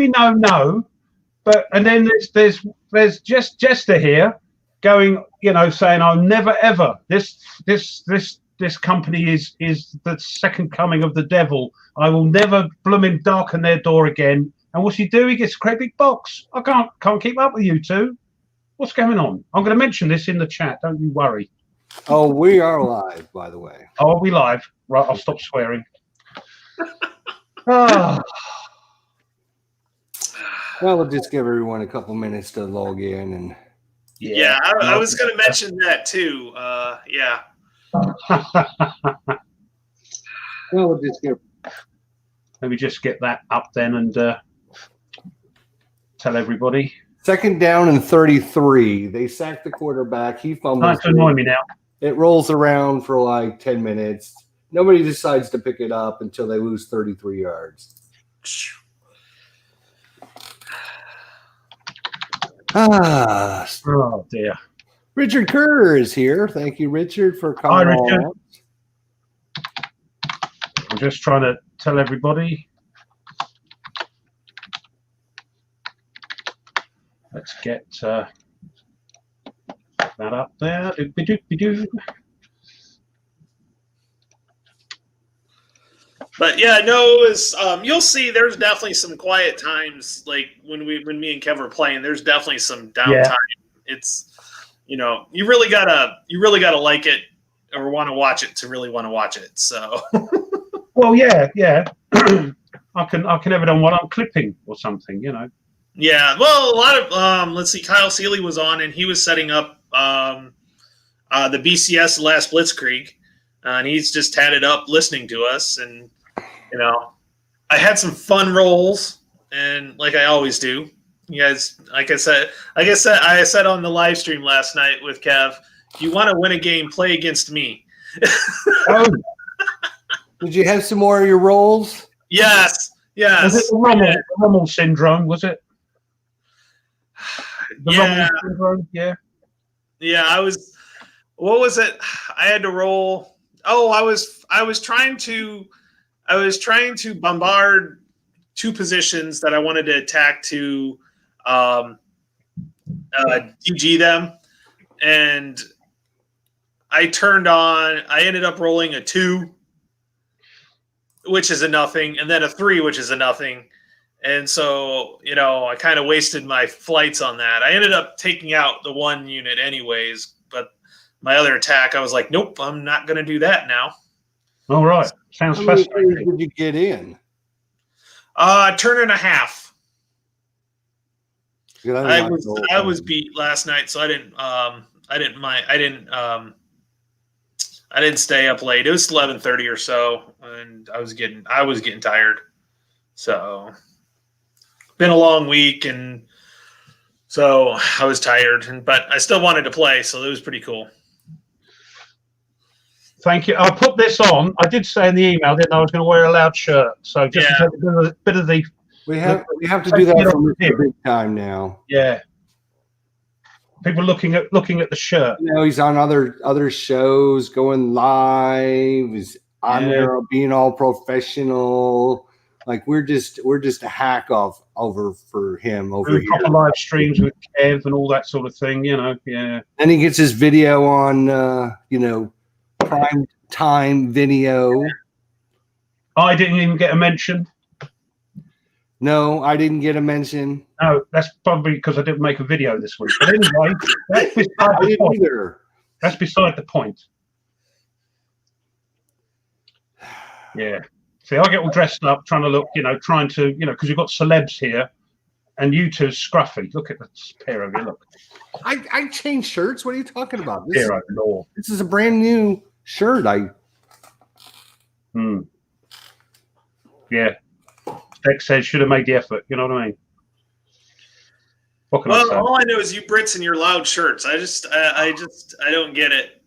no, but and then there's just Jester here going, saying I'll never ever this company is the second coming of the devil. I will never blooming darken their door again. And what's he do? He gets a great big box. I can't keep up with you two. What's going on? I'm going to mention this in the chat. Don't you worry. Oh, we are live, by the way. Oh, are we live? Right, I'll stop swearing. Ah. Well, we'll just give everyone a couple minutes to log in and. Yeah, I was going to mention that too. Yeah. Well, we'll just give. Let me just get that up then and tell everybody. 2nd down and 33. They sacked the quarterback. He fumbles. Nice to annoy me now. It rolls around for like 10 minutes. Nobody decides to pick it up until they lose 33 yards. Oh dear. Richard Kerr is here. Thank you, Richard, for coming Hi, Richard. on. I'm just trying to tell everybody. Let's get that up there. Doop-a-doop-a-doo. But yeah, no, it was, you'll see. There's definitely some quiet times, like when me and Kev were playing. There's definitely some downtime. Yeah. It's, you really gotta like it or want to watch it to really want to watch it. So. Well, yeah. I can ever done what I'm clipping or something, Yeah, well, a lot of let's see. Kyle Seeley was on, and he was setting up the BCS Last Blitzkrieg, and he's just had it up listening to us. And I had some fun rolls, and like I always do, you guys. Like I said, I said on the live stream last night with Kev, if you want to win a game, play against me. Oh. Did you have some more of your rolls? Yes. Was it the Rommel syndrome? Was it? Yeah. Syndrome? Yeah. Yeah, I was. What was it? I had to roll. Oh, I was trying to bombard 2 positions that I wanted to attack to DG them, and I ended up rolling a 2, which is a nothing, and then a 3, which is a nothing. And so, I kind of wasted my flights on that. I ended up taking out the 1 unit anyways, but my other attack, I was like, nope, I'm not going to do that now. All right. Sounds fascinating. Did you get in? Turn and a half. I was beat last night, so I didn't stay up late. It was 11:30 or so, and I was getting tired. So, been a long week, and so I was tired, but I still wanted to play, so it was pretty cool. Thank you. I'll put this on. I did say in the email, didn't I was going to wear a loud shirt. So just to take a bit of the. We have to do that for big time now. Yeah. People looking at the shirt. He's on other shows, going live. He's on there being all professional. Like we're just a hack off over for him over here. Proper live streams with Kev and all that sort of thing, Yeah. And he gets his video on, prime time video. I didn't even get a mention. No, I didn't get a mention. No, that's probably because I didn't make a video this week. But anyway, that's beside the point. Either. That's beside the point. Yeah. See, I get all dressed up, trying to look, because you've got celebs here, and you two scruffy. Look at this pair of you. Look. I changed shirts. What are you talking about? This is a brand new shirt. Yeah. Dex says should have made the effort. You know what I mean? What can I say? All I know is you Brits and your loud shirts. I don't get it.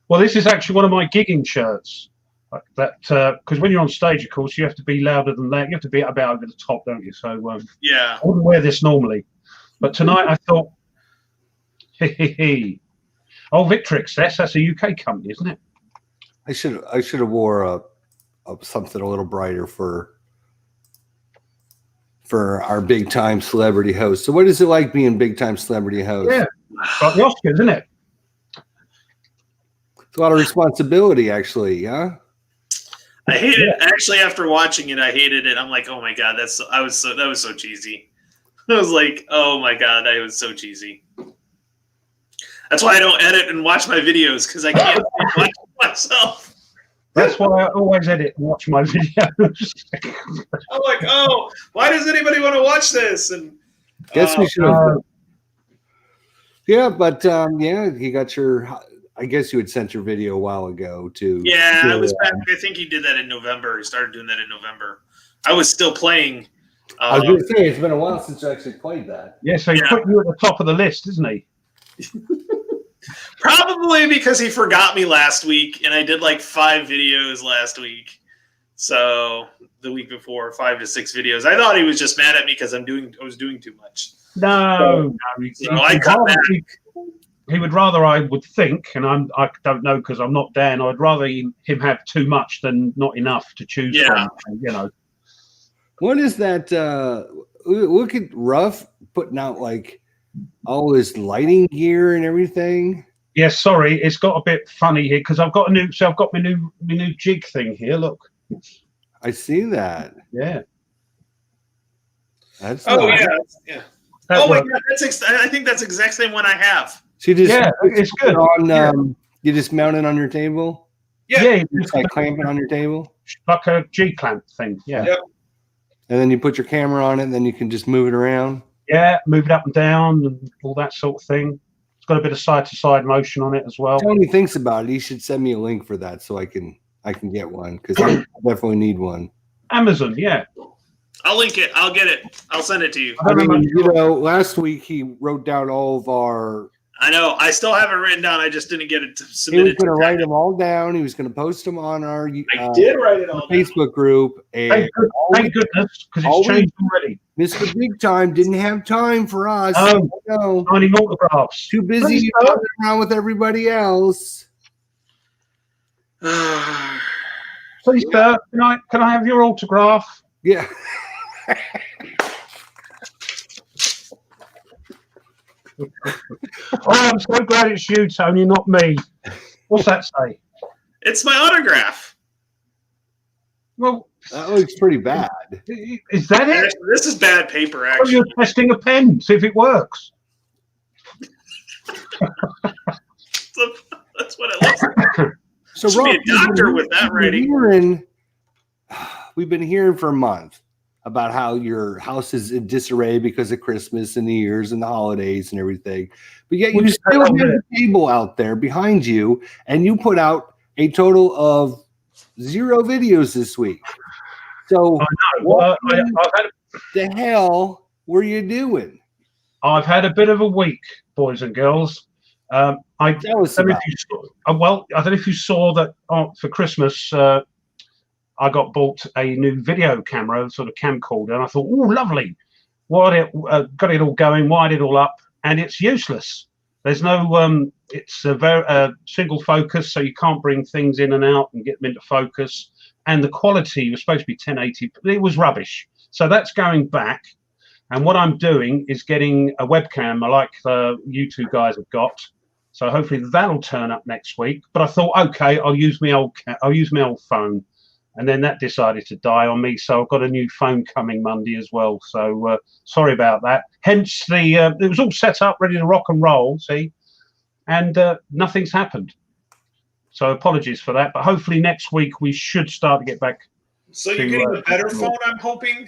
Well, this is actually one of my gigging shirts. Like that, because when you're on stage, of course, you have to be louder than that. You have to be about over the top, don't you? So yeah, I wouldn't wear this normally, but tonight I thought, oh, Victrix, that's a UK company, isn't it? I should have wore something a little brighter for for our big time celebrity host. So what is it like being big time celebrity host? Yeah, like the Oscars, isn't it? It's a lot of responsibility, actually. Yeah. I hate it. Actually, after watching it, I hated it. I'm like, oh my god, that was so cheesy. I was like, oh my god, that was so cheesy. That's why I don't edit and watch my videos, because I can't watch myself. That's why I always edit and watch my videos. I'm like, oh, why does anybody want to watch this? And guess we should. Yeah, but yeah, you got your. I guess you had sent your video a while ago to. Yeah, I was back. I think he did that in November. He started doing that in November. I was still playing. I was going to say it's been a while since you actually played that. Yeah, so he put you at the top of the list, isn't he? Probably because he forgot me last week, and I did like 5 videos last week. So the week before, 5 to 6 videos. I thought he was just mad at me because I was doing too much. No, so I cut back. He would rather, I would think, and I don't know because I'm not Dan. I'd rather him have too much than not enough to choose from. You know. What is that? Look at Ruff putting out like all his lighting gear and everything. Yeah, sorry, it's got a bit funny here because I've got my new jig thing here. Look, I see that. Yeah. That's nice. Yeah. Oh my god, I think that's the exact same one I have. So it's good. You just mount it on your table. Yeah, just like clamp it on your table, like a G clamp thing. Yeah. Yep. And then you put your camera on it, and then you can just move it around. Yeah, move it up and down and all that sort of thing. It's got a bit of side-to-side motion on it as well. Tony thinks about it. He should send me a link for that so I can get one because I definitely need one. Amazon, yeah. I'll link it. I'll get it. I'll send it to you. I mean, last week he wrote down all of our. I know. I still have it written down. I just didn't get it submitted. He was going to write them all down. He was going to post them on our. I did write it all Facebook group. And thank goodness, because it's changed already. Mr. Big Time didn't have time for us. Oh, no. Signing autographs. Too busy running around with everybody else. Please, sir, can I have your autograph? Yeah. Oh, I'm so glad it's you, Tony, not me. What's that say? It's my autograph. Well, that looks pretty bad. Is that it? This is bad paper, actually. Well, you're testing a pen, see if it works. That's what it looks like. So, Rob, be a doctor with that writing. We've been hearing for a month about how your house is in disarray because of Christmas and New Year's and the holidays and everything. But yet you still have a table out there behind you, and you put out a total of 0 videos this week. So what the hell were you doing? I've had a bit of a week, boys and girls. I don't know if you saw that for Christmas, I got bought a new video camera, sort of camcorder, and I thought, oh, lovely. Got it all going, wired it all up, and it's useless. There's no, it's a very single focus, so you can't bring things in and out and get them into focus. And the quality was supposed to be 1080, but it was rubbish. So that's going back. And what I'm doing is getting a webcam like you two guys have got. So hopefully that'll turn up next week. But I thought, okay, I'll use my old phone. And then that decided to die on me. So I've got a new phone coming Monday as well. So sorry about that. Hence it was all set up, ready to rock and roll, see? And nothing's happened. So apologies for that. But hopefully next week we should start to get back. So you're getting a better phone, I'm hoping?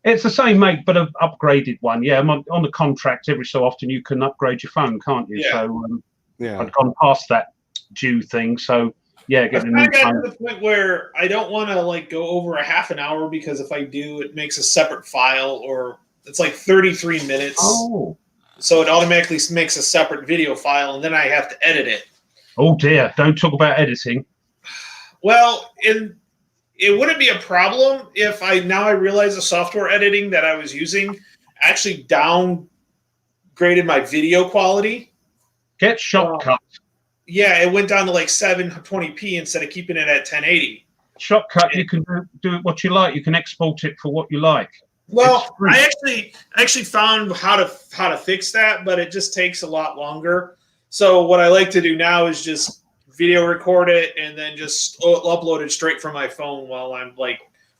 It's the same make, but an upgraded one. Yeah, I'm on the contract. Every so often you can upgrade your phone, can't you? Yeah. So I've gone past that due thing. So yeah, I got to the point where I don't want to go over a half an hour, because if I do, it makes a separate file, or it's like 33 minutes. Oh. So it automatically makes a separate video file, and then I have to edit it. Oh dear! Don't talk about editing. Well, it wouldn't be a problem if I realize the software editing that I was using actually downgraded my video quality. Get Shotcut. Yeah, it went down to 720p instead of keeping it at 1080. Shotcut, you can do it what you like. You can export it for what you like. Well, I actually found how to fix that, but it just takes a lot longer. So what I like to do now is just video record it and then just upload it straight from my phone while I'm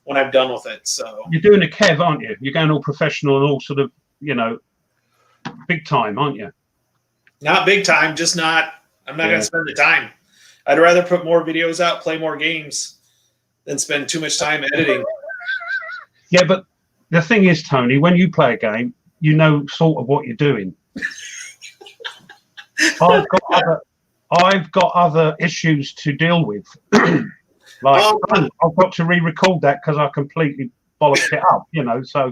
when I'm done with it. So you're doing a Kev, aren't you? You're going all professional and all sort of, big time, aren't you? Not big time, just not. I'm not going to spend the time. I'd rather put more videos out, play more games, than spend too much time editing. Yeah, but the thing is, Tony, when you play a game, you know sort of what you're doing. I've got other issues to deal with. I've got to re-record that because I completely bollocked it up, So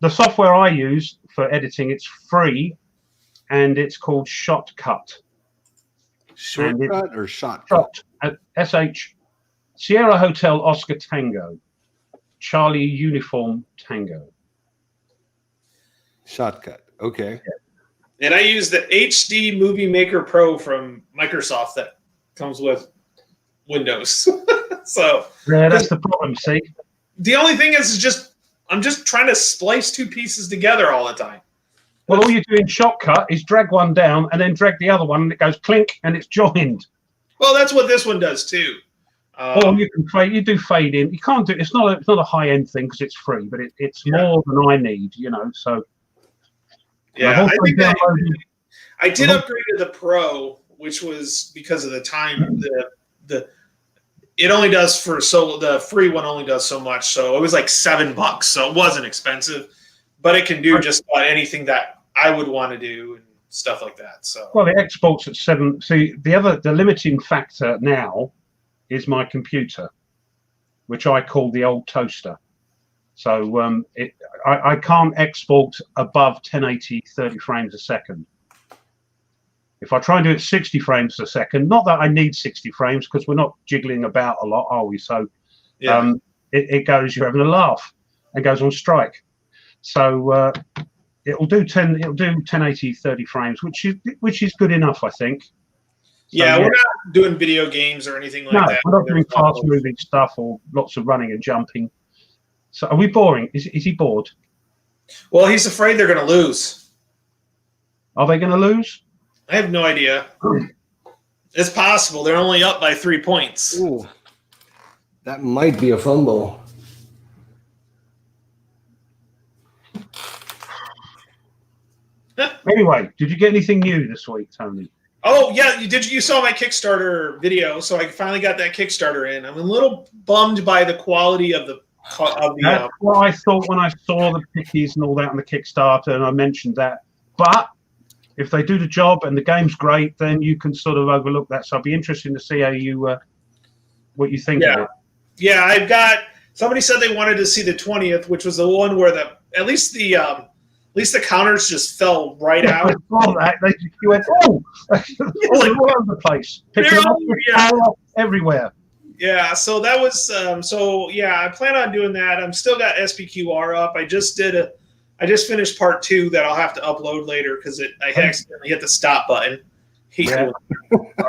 the software I use for editing, it's free, and it's called Shotcut. Shortcut or Shotcut? SH Sierra Hotel Oscar Tango, Charlie Uniform Tango. Shotcut. Okay. And I use the HD Movie Maker Pro from Microsoft that comes with Windows. So yeah, that's the problem. See, the only thing is I'm just trying to splice two pieces together all the time. Well, all you do in Shotcut is drag one down and then drag the other one, and it goes clink, and it's joined. Well, that's what this one does too. Or you can fade. You do fade in. You can't do. It's not a high end thing because it's free, but it's more than I need. So. Yeah, I did upgrade to the Pro, which was because of the time. It only does the free one only does so much, so it was like $7, so it wasn't expensive, but it can do just about anything that I would want to do and stuff like that. So well, it exports at 7. See, the limiting factor now is my computer, which I call the old toaster. So I can't export above 1080 30 frames a second. If I try and do it 60 frames a second, not that I need 60 frames because we're not jiggling about a lot, are we? So it goes, you're having a laugh, and goes on strike. So it'll do 1080 30 frames, which is good enough, I think. So, we're not doing video games or anything like that. We're not doing fast moving stuff or lots of running and jumping. So are we boring? Is he bored? Well, he's afraid they're going to lose. Are they going to lose? I have no idea. It's possible. They're only up by 3 points. Ooh, that might be a fumble. Anyway, did you get anything new this week, Tony? Oh, yeah. You saw my Kickstarter video, so I finally got that Kickstarter in. I'm a little bummed by the quality of the That's what I thought when I saw the pickies and all that on the Kickstarter, and I mentioned that. But if they do the job and the game's great, then you can sort of overlook that. So I'd be interested to see how what you think of it. Yeah, I've got somebody said they wanted to see the 20th, which was the one where at least the counters just fell right out. I saw that. You went, all over the place, picking up everywhere. Yeah, so that was I plan on doing that. I'm still got SPQR up. I just finished part 2 that I'll have to upload later because I accidentally hit the stop button. I'll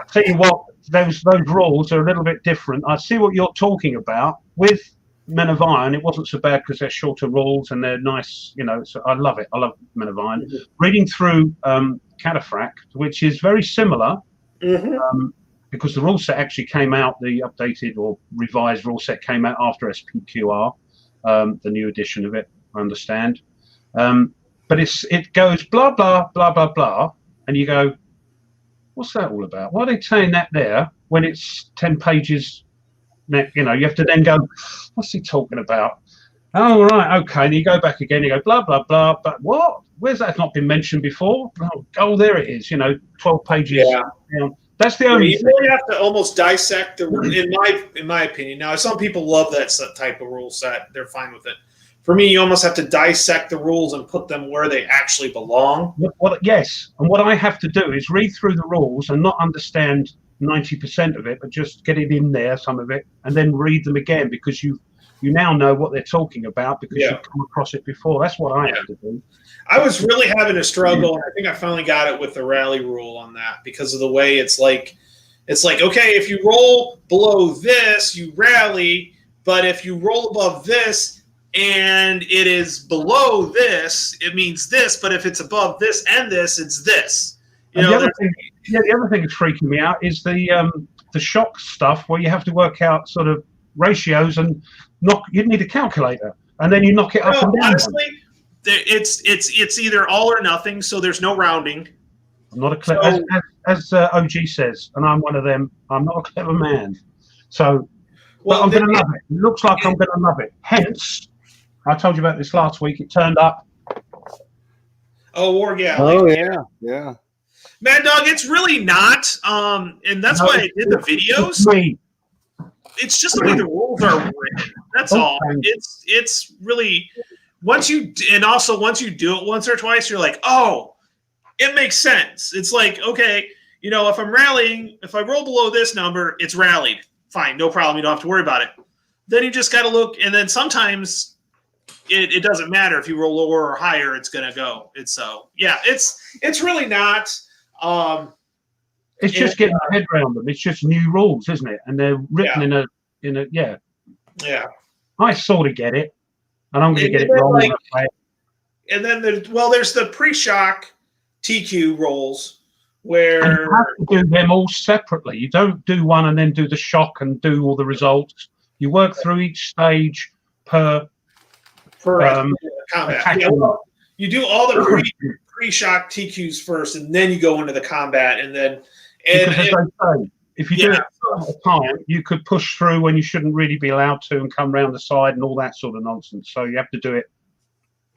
tell you what, those rules are a little bit different. I see what you're talking about. With Men of Iron, it wasn't so bad because they're shorter rules and they're nice, so I love it. I love Men of Iron. Mm-hmm. Reading through Cataphract, which is very similar, because the rule set actually came out, the updated or revised rule set came out after SPQR, the new edition of it, I understand. But it goes blah, blah, blah, blah, blah, and you go, what's that all about? Why are they saying that there when it's 10 pages? You have to then go, what's he talking about? Oh, right, okay. And you go back again, you go, blah, blah, blah, but what? Where's that not been mentioned before? Oh, there it is, 12 pages. Yeah. That's the only thing. You really have to almost dissect in my opinion. Now, some people love that type of rule set. They're fine with it. For me, you almost have to dissect the rules and put them where they actually belong. Yes, and what I have to do is read through the rules and not understand 90% of it, but just get it in there, some of it, and then read them again because you now know what they're talking about because you've come across it before. That's what I have to do. I was really having a struggle, and I think I finally got it with the rally rule on that because of the way it's like, okay, if you roll below this, you rally, but if you roll above this, and it is below this, it means this. But if it's above this and this, it's this. The other thing that's freaking me out is the shock stuff where you have to work out sort of ratios and you need a calculator and then you knock it up and down. Honestly, it's either all or nothing, so there's no rounding. I'm not a clever, as OG says, and I'm one of them. I'm not a clever man, so but I'm going to love it. It looks like I'm going to love it. Hence, I told you about this last week. It turned up. Oh, Wargame. Oh yeah. Mad Dog, it's really not, and that's why I did the videos. It's just the way the rules are written. That's all. It's really once you do it once or twice, you're like, oh, it makes sense. It's like, okay, if I'm rallying, if I roll below this number, it's rallied. Fine, no problem. You don't have to worry about it. Then you just got to look, and then sometimes it doesn't matter if you roll lower or higher. It's gonna go. It's really not. It's just getting my head around them. It's just new rules, isn't it? And they're written in a. Yeah. I sort of get it, and I'm going to get it wrong. And then there's the pre-shock TQ rolls where you have to do them all separately. You don't do one and then do the shock and do all the results. You work through each stage per combat. You do all the pre-shock TQs first, and then you go into the combat, and then. Because as I say, if you do it at a time, you could push through when you shouldn't really be allowed to, and come round the side and all that sort of nonsense. So you have to do it.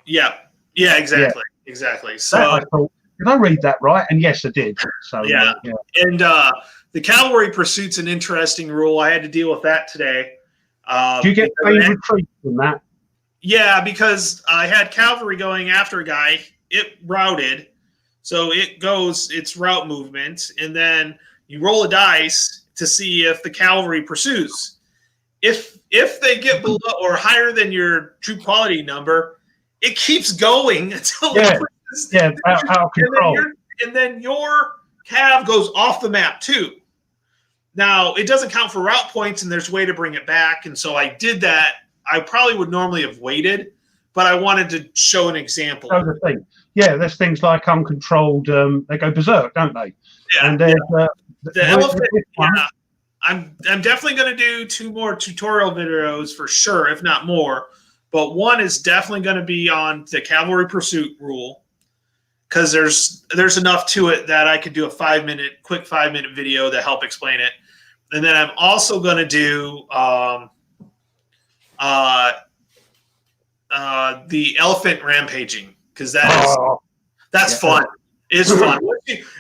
Yeah, exactly. So I thought, did I read that right? And yes, I did. So and the cavalry pursuit's an interesting rule. I had to deal with that today. Do you get phase retreat from that? Yeah, because I had cavalry going after a guy. It routed. So it's route movement, and then you roll a dice to see if the cavalry pursues. If they get below or higher than your troop quality number, it keeps going until out of control. And then your cav goes off the map too. Now it doesn't count for route points, and there's a way to bring it back. And so I did that. I probably would normally have waited, but I wanted to show an example. Oh, the thing. Yeah, there's things like uncontrolled. They go berserk, don't they? Yeah. And there's the elephant. Yeah, I'm definitely going to do 2 more tutorial videos for sure, if not more. But one is definitely going to be on the cavalry pursuit rule, because there's enough to it that I could do a quick 5-minute video to help explain it. And then I'm also going to do the elephant rampaging, because that's fun. It's fun.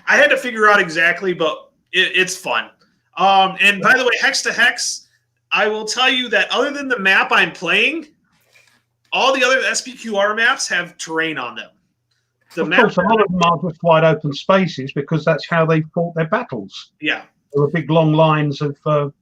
I had to figure out exactly, but it's fun. And by the way, hex to hex, I will tell you that other than the map I'm playing, all the other SPQR maps have terrain on them. Of course, a lot of them are just wide open spaces because that's how they fought their battles. Yeah, there were big long lines of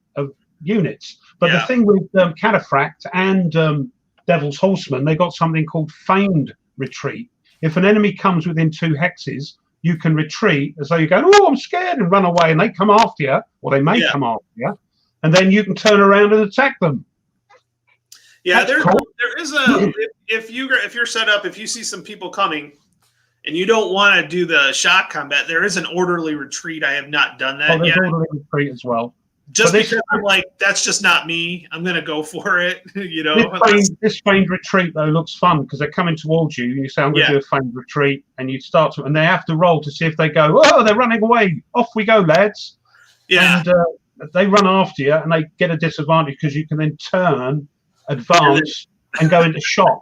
units. But the thing with Cataphract and Devil's Horseman, they got something called feigned retreat. If an enemy comes within 2 hexes, you can retreat as though you're going, oh, I'm scared, and run away, and they come after you, or they may come after you, and then you can turn around and attack them. Yeah, there is a if you're set up, if you see some people coming and you don't want to do the shock combat, there is an orderly retreat. I have not done that yet. Orderly retreat as well. Just because I'm like, that's just not me. I'm going to go for it. This feigned retreat, though, looks fun because they're coming towards you. You say, I'm going to do a feigned retreat. And you start to, and they have to roll to see if they go, oh, they're running away. Off we go, lads. Yeah. And they run after you and they get a disadvantage because you can then turn, advance, and go into shock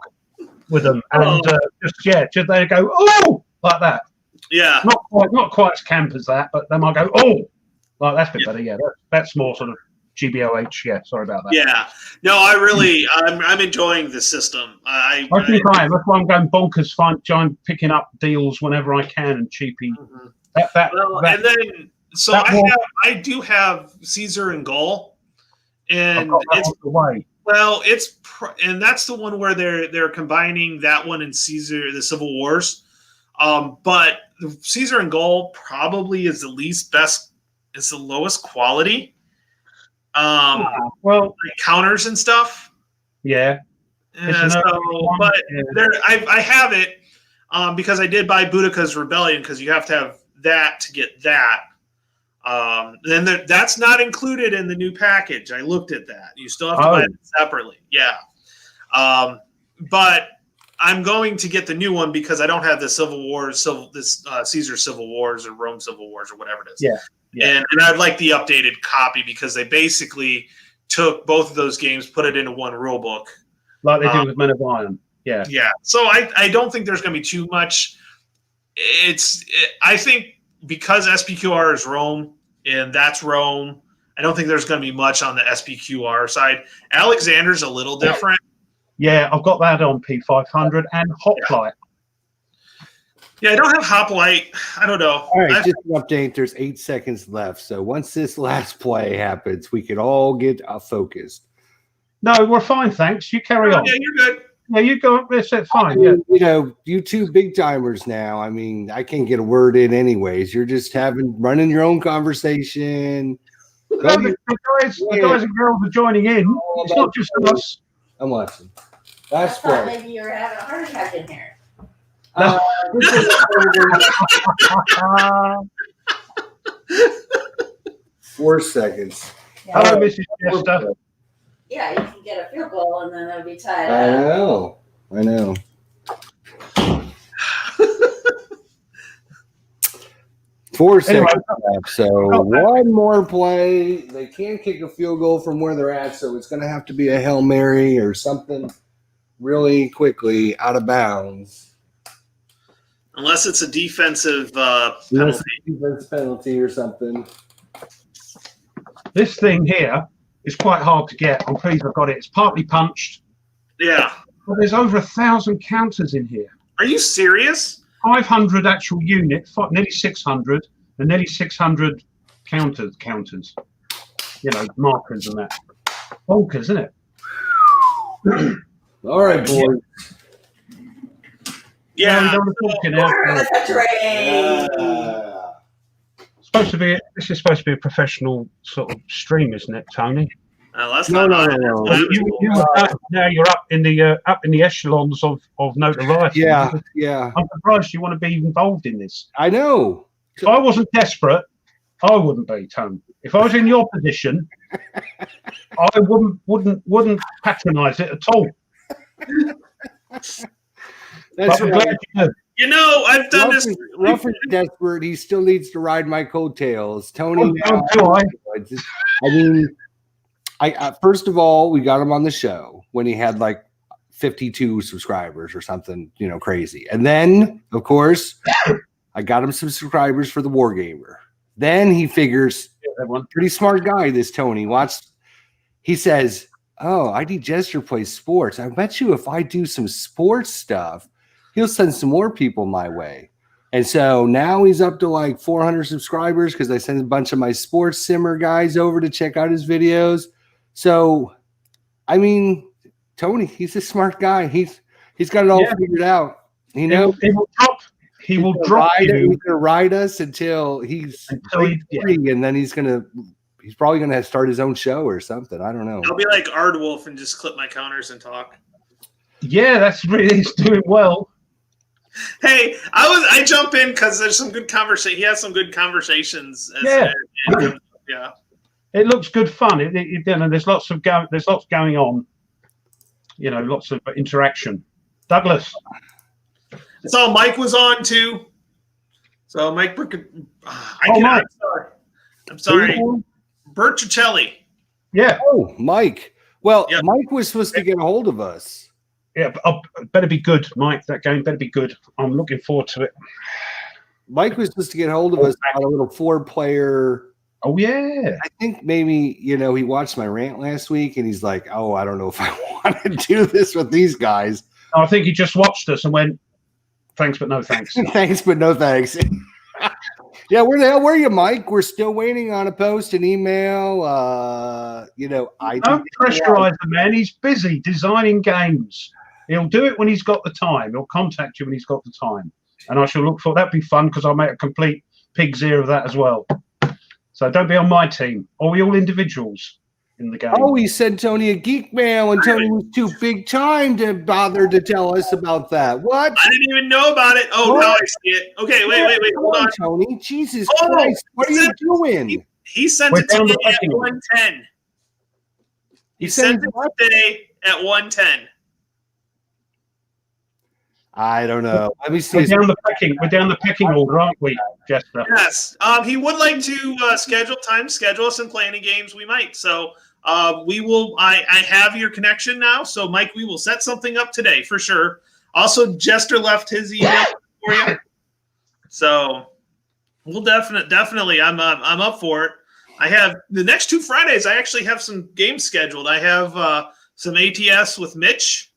with them. And just they go, oh, like that. Yeah. Not quite as camp as that, but they might go, oh. Like that's a bit better, yeah. That's more sort of GBOH. Yeah, sorry about that. Yeah, no, I'm enjoying the system. I think I am. That's why I'm going bonkers, picking up deals whenever I can and cheapy. Mm-hmm. I do have Caesar and Gaul, and and that's the one where they're combining that one and Caesar, the Civil Wars. But the Caesar and Gaul probably is the least best. It's the lowest quality. Like counters and stuff. Yeah. But I have it because I did buy Boudica's Rebellion because you have to have that to get that. Then that's not included in the new package. I looked at that. You still have to buy it separately. Yeah. But I'm going to get the new one because I don't have the Caesar Civil Wars or Rome Civil Wars or whatever it is. Yeah. And I'd like the updated copy because they basically took both of those games, put it into one rule book. Like they do with Men of Iron. Yeah. Yeah. So I don't think there's going to be too much. I think because SPQR is Rome and that's Rome, I don't think there's going to be much on the SPQR side. Alexander's a little different. Yeah, I've got that on P500 and Hoplite. Yeah, I don't have Hoplite. I don't know. All right, just an update. There's 8 seconds left. So once this last play happens, we can all get focused. No, we're fine, thanks. You carry on. Yeah, you're good. Yeah, you go up there, it's fine. You know, you two big timers now. I mean, I can't get a word in anyways. You're just running your own conversation. The guys and girls are joining in. It's not just us. I'm watching. I thought maybe you were having a heart attack in here. 4 seconds. Yeah. Hello, Mrs. Chester. Yeah, you can get a field goal and then it'll be tied up. I know. 4 seconds left. So one more play. They can't kick a field goal from where they're at, so it's going to have to be a Hail Mary or something really quickly out of bounds. Unless it's a defensive penalty or something. This thing here is quite hard to get. I'm pleased I've got it. It's partly punched. Yeah. But there's over 1,000 counters in here. Are you serious? 500 actual units, nearly 600, and nearly 600 counters. You know, markers and that. Bonkers, isn't it? All right, boys. Yeah. This is supposed to be a professional sort of stream, isn't it, Tony? That's No. Now you're up in the echelons of notoriety. Yeah. I'm surprised you want to be involved in this. I know. If I wasn't desperate, I wouldn't be, Tony. If I was in your position, I wouldn't patronise it at all. That's right. You know, I've done this. Rufford's desperate. He still needs to ride my coattails. Tony, first of all, we got him on the show when he had like 52 subscribers or something, crazy. And then, of course, I got him some subscribers for the Wargamer. Then he figures, pretty smart guy, this Tony. He says, "Oh, ID Jester plays sports. I bet you if I do some sports stuff, he'll send some more people my way." And so now he's up to like 400 subscribers because I sent a bunch of my sports simmer guys over to check out his videos. So, I mean, Tony, he's a smart guy. He's got it all figured out. He will drop you. He's gonna ride us until he's free, and then he's probably gonna start his own show or something. I don't know. I'll be like Ardwolf and just clip my counters and talk. Yeah, he's doing well. Hey, I jump in because there's some good conversation. He has some good conversations. Yeah. It looks good fun. There's lots going on. Lots of interaction. Douglas. I saw Mike was on too. So Mike, I'm sorry. Berticelli. Yeah. Oh, Mike. Well, Mike was supposed to get a hold of us. Yeah, better be good, Mike. That game better be good. I'm looking forward to it. Mike was supposed to get a hold of us on a little 4-player. Oh, yeah. I think maybe, he watched my rant last week and he's like, "Oh, I don't know if I want to do this with these guys." I think he just watched us and went, "Thanks, but no thanks." Thanks, but no thanks. Yeah, where the hell were you, Mike? We're still waiting on a post, an email. I don't pressurize the man. He's busy designing games. He'll do it when he's got the time. He'll contact you when he's got the time. And I shall look for that'd be fun because I'll make a complete pig's ear of that as well. So don't be on my team. Are we all individuals? in the game. Oh, he sent Tony a geek mail, and Tony was too big time to bother to tell us about that. What? I didn't even know about it. Oh, now I see it. Okay, wait. Hold on. Tony. Jesus Christ. What are you doing? He sent it today at 1:10. He sent it today at 1:10. I don't know. Let me see. We're down the pecking order, aren't we, Jester? Yes. He would like to schedule us and play any games we might. So we will. I have your connection now. So Mike, we will set something up today for sure. Also, Jester left his email for you. So we'll definitely. I'm up for it. I have the next 2 Fridays. I actually have some games scheduled. I have some ATS with Mitch.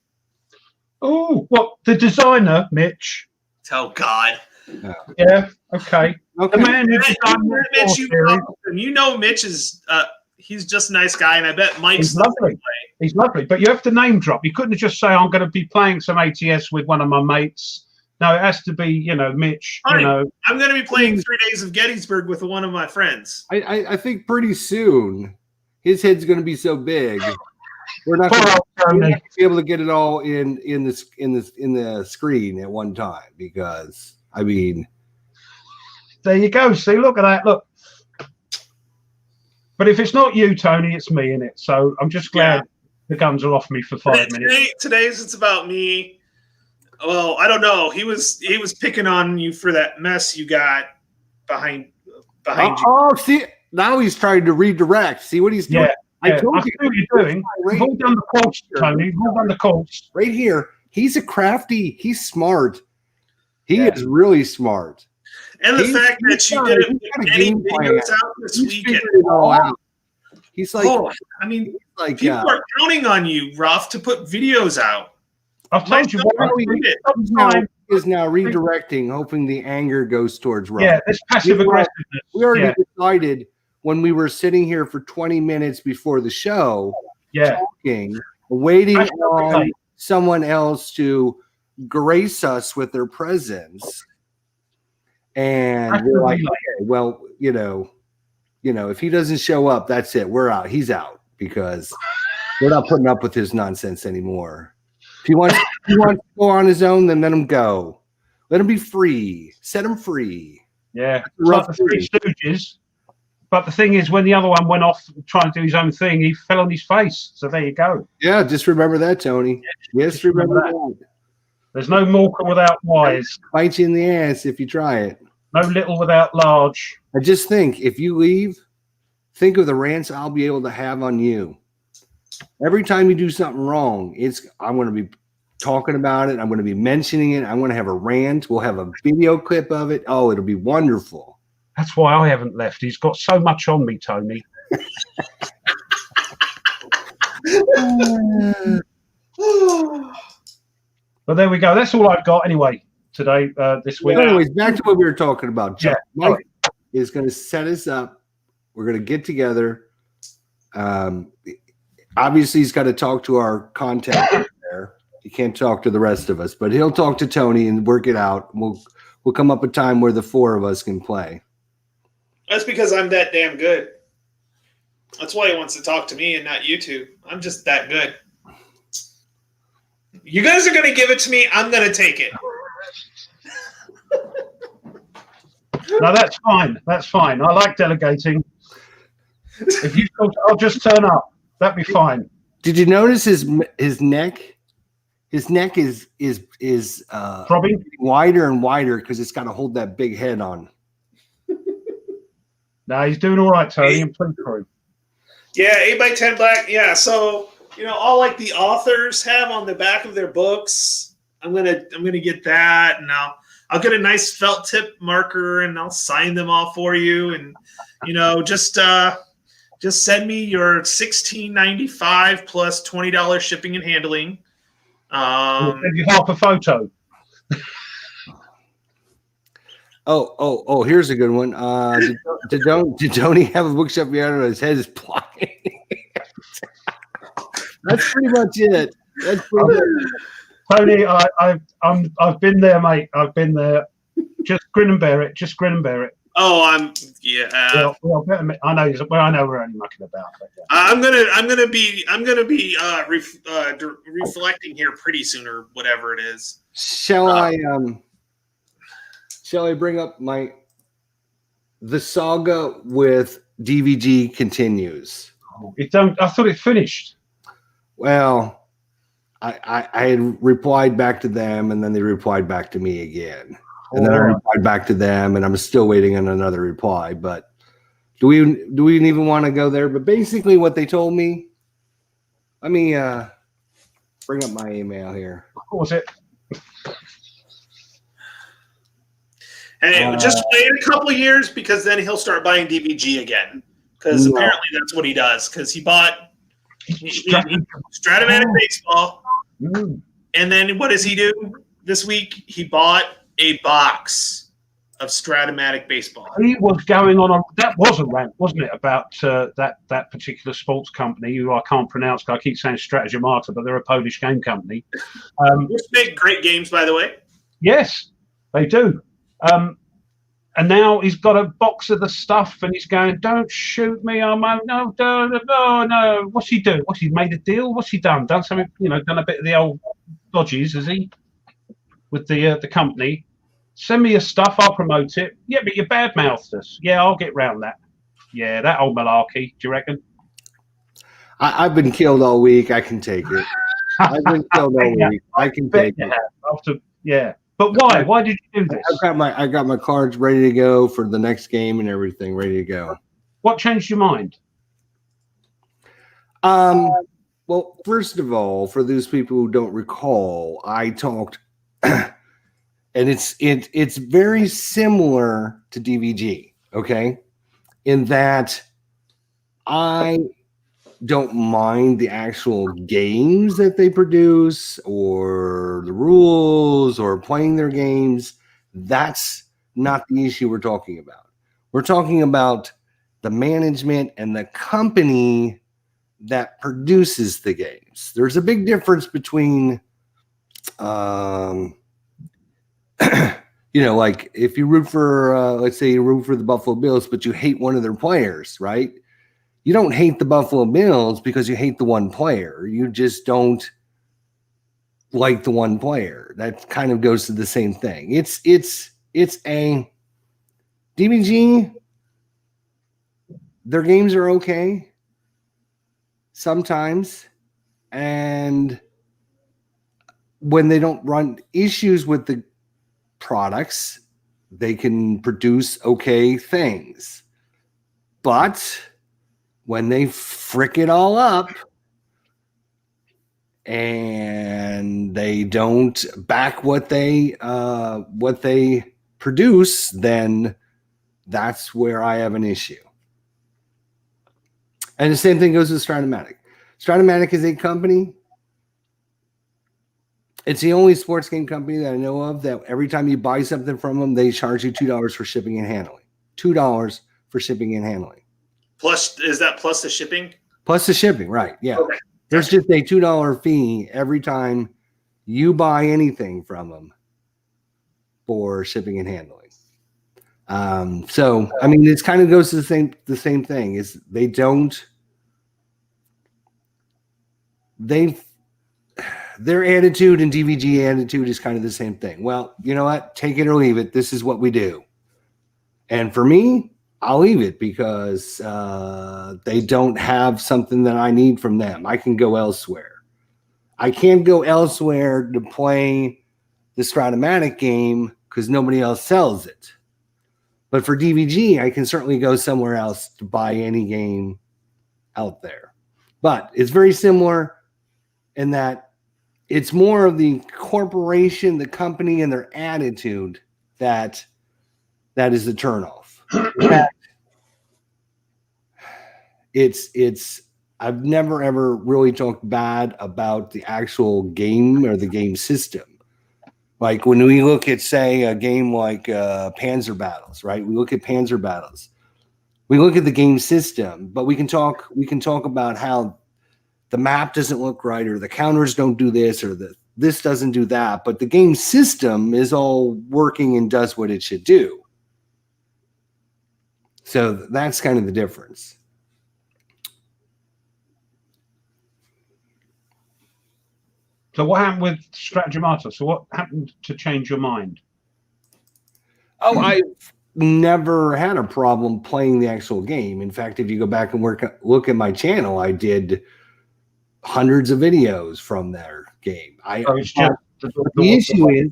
Oh, what, the designer, Mitch? Oh God. Yeah. Okay. Okay. The man who designed Mitch, you know Mitch is he's just a nice guy, and I bet Mike's lovely. He's lovely, but you have to name drop. You couldn't just say I'm going to be playing some ATS with one of my mates. No, it has to be, Mitch. Fine. I'm going to be playing 3 Days of Gettysburg with one of my friends. I think pretty soon his head's going to be so big. We're not going to be able to get it all in the screen at one time because there you go. See, look at that. Look. But if it's not you, Tony, it's me in it. So I'm just glad the guns are off me for 5 minutes. Today's it's about me. Well, I don't know. He was picking on you for that mess you got behind you. Oh, see, now he's trying to redirect. See what he's doing. Yeah. I told you what you're doing. We've all done the course, Tony. We've all done the course. Right here. He's he's smart. He is really smart. And the fact that you didn't get any videos out this weekend. He's like, people are counting on you, Ruff, to put videos out. I've told you what he is now redirecting, hoping the anger goes towards Ruff. Yeah, it's passive aggressiveness. We already decided when we were sitting here for 20 minutes before the show, talking, waiting on someone else to grace us with their presence. And we're like, okay, well, if he doesn't show up, that's it. We're out. He's out because we're not putting up with his nonsense anymore. If he wants to go on his own, then let him go. Let him be free. Set him free. Yeah. It's like the Three Stooges. But the thing is, when the other one went off trying to do his own thing, he fell on his face. So there you go. Yeah, just remember that, Tony. Yes, remember that. There's no Morka without wise. Bite you in the ass if you try it. No little without large. I just think, if you leave, think of the rants I'll be able to have on you. Every time you do something wrong, I'm going to be talking about it. I'm going to be mentioning it. I'm going to have a rant. We'll have a video clip of it. Oh, it'll be wonderful. That's why I haven't left. He's got so much on me, Tony. But there we go. That's all I've got anyway today, this week. Anyways, back to what we were talking about. Mike is going to set us up. We're going to get together. Obviously, he's got to talk to our contact there. He can't talk to the rest of us, but he'll talk to Tony and work it out. We'll come up with a time where the 4 of us can play. That's because I'm that damn good. That's why he wants to talk to me and not you two. I'm just that good. You guys are going to give it to me. I'm going to take it. No, that's fine. That's fine. I like delegating. If you talk, I'll just turn up. That'd be fine. Did you notice his neck? His neck is throbbing wider and wider because it's got to hold that big head on. No, he's doing all right, Tony. I'm pleased for him. Yeah, 8x10 black. Yeah, so all like the authors have on the back of their books. I'm gonna get that, and I'll get a nice felt tip marker, and I'll sign them all for you. And just send me your $16.95 plus $20 shipping and handling. We'll send you half a photo. Oh! Here's a good one. Did Tony have a bookshelf behind his head is plotting? That's pretty much it. That's pretty much it. Tony, I've been there, mate. I've been there. Just grin and bear it. Just grin and bear it. Oh, yeah. I know. I know we're only mucking about. But yeah. I'm gonna be reflecting here pretty soon, or whatever it is. Shall I bring up the saga with DVG continues? I thought it finished. Well, I had replied back to them, and then they replied back to me again. And then I replied back to them, and I'm still waiting on another reply. But do we even want to go there? But basically, what they told me. Let me bring up my email here. What was it? And just wait a couple of years, because then he'll start buying DVG again. Because apparently that's what he does. Because he bought Stratomatic Baseball, and then what does he do this week? He bought a box of Stratomatic Baseball. He was going on that was a rant, wasn't it, about that particular sports company who I can't pronounce because I keep saying Stratagem Marta, but they're a Polish game company. Which make great games, by the way. Yes, they do. And now he's got a box of the stuff, and he's going, "Don't shoot me! No! What's he do? What's he made a deal? What's he done? Done something? Done a bit of the old dodges, has he? With the company? Send me your stuff. I'll promote it. Yeah, but you badmouthed us. Yeah, I'll get round that. Yeah, that old malarkey. Do you reckon? I've been killed all week. I can take it. I've been killed all week. I can take it. Yeah. But why? Why did you do this? I got my cards ready to go for the next game and everything ready to go. What changed your mind? Well, first of all, for those people who don't recall, I talked, and it's very similar to DVG, okay? In that I don't mind the actual games that they produce or the rules or playing their games. That's not the issue we're talking about. We're talking about the management and the company that produces the games. There's a big difference between, like if you root for, let's say you root for the Buffalo Bills, but you hate one of their players, right? You don't hate the Buffalo Bills because you hate the one player. You just don't like the one player. That kind of goes to the same thing. It's a DVG. Their games are okay sometimes, and when they don't run issues with the products, they can produce okay things. But when they frick it all up and they don't back what they produce, then that's where I have an issue. And the same thing goes with Stratomatic. Stratomatic is a company. It's the only sports game company that I know of that every time you buy something from them, they charge you $2 for shipping and handling. $2 for shipping and handling. Plus, is that plus the shipping? Plus the shipping, right? Yeah. Okay. There's just a $2 fee every time you buy anything from them for shipping and handling. So I mean, it kind of goes to the same thing. Is their attitude and DVG attitude is kind of the same thing. Well, you know what? Take it or leave it. This is what we do. And for me, I'll leave it because they don't have something that I need from them. I can go elsewhere. I can't go elsewhere to play the Stratomatic game because nobody else sells it. But for DVG, I can certainly go somewhere else to buy any game out there. But it's very similar in that it's more of the corporation, the company, and their attitude that is the turnoff. It's I've never ever really talked bad about the actual game or the game system. Like when we look at, say, a game like Panzer Battles, right? We look at Panzer Battles. We look at the game system, but we can talk about how the map doesn't look right, or the counters don't do this, or this doesn't do that. But the game system is all working and does what it should do. So that's kind of the difference. So what happened with Stratagem Arta? So what happened to change your mind? Oh, I've never had a problem playing the actual game. In fact, if you go back and look at my channel, I did hundreds of videos from their game. The issue is